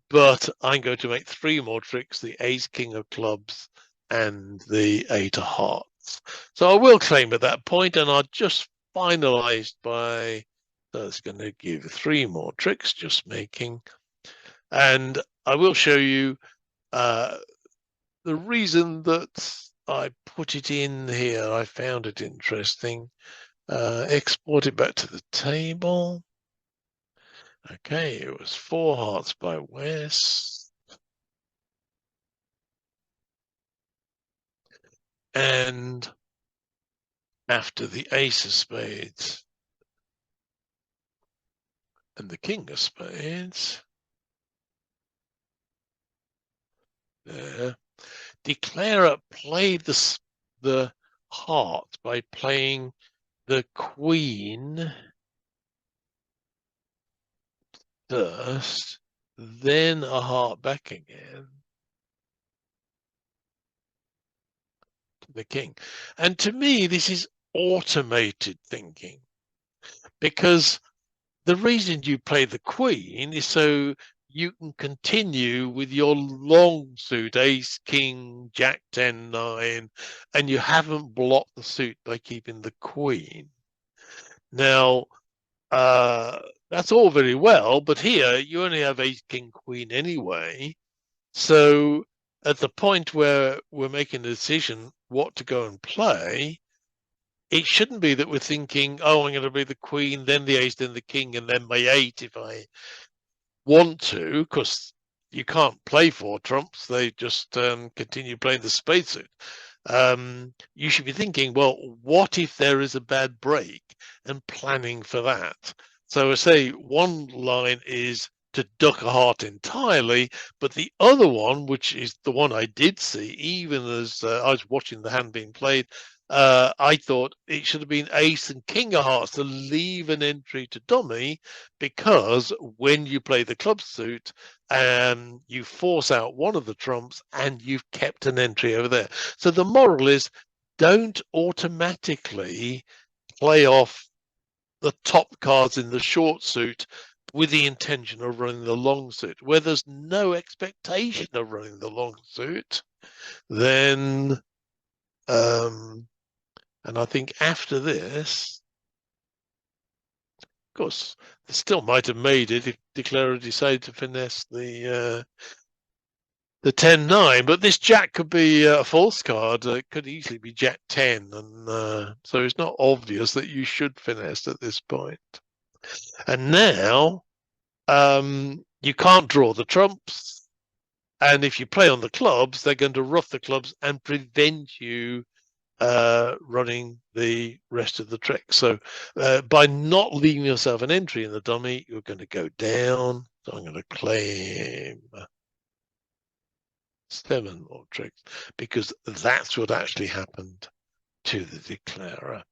but I'm going to make 3 more tricks, the ace, king of clubs, and the 8 of hearts. So I will claim at that point, and I'll just finalized by, that's going to give 3 more tricks, just making. And I will show you the reason that I put it in here. I found it interesting. Export it back to the table. Okay, it was 4 hearts by West. And after the ace of spades and the king of spades, there, Declarer played the heart by playing the queen first, then a heart back again to the king. And to me, this is automated thinking, because the reason you play the queen is so you can continue with your long suit, ace, king, jack, 10, 9, and you haven't blocked the suit by keeping the queen. Now, that's all very well, but here you only have ace, king, queen anyway. So at the point where we're making a decision what to go and play, it shouldn't be that we're thinking, oh, I'm going to be the queen, then the ace, then the king, and then my 8 if I want to, because you can't play 4 trumps. They just continue playing the spade suit. You should be thinking, well, what if there is a bad break, and planning for that. So I say one line is to duck a heart entirely, but the other one, which is the one I did see, even as I was watching the hand being played, I thought it should have been ace and king of hearts to leave an entry to dummy, because when you play the club suit, you force out one of the trumps and you've kept an entry over there. So the moral is, don't automatically play off the top cards in the short suit with the intention of running the long suit. Where there's no expectation of running the long suit, then and I think after this, of course, they still might have made it if Declarer decided to finesse the 10-9, but this jack could be a false card. It could easily be jack 10, and so it's not obvious that you should finesse at this point. And now you can't draw the trumps. And if you play on the clubs, they're going to ruff the clubs and prevent you running the rest of the trick. So by not leaving yourself an entry in the dummy, you're going to go down. So I'm going to claim 7 more tricks because that's what actually happened to the declarer.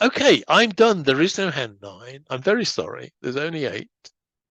Okay, I'm done. There is no hand 9. I'm very sorry. There's only 8.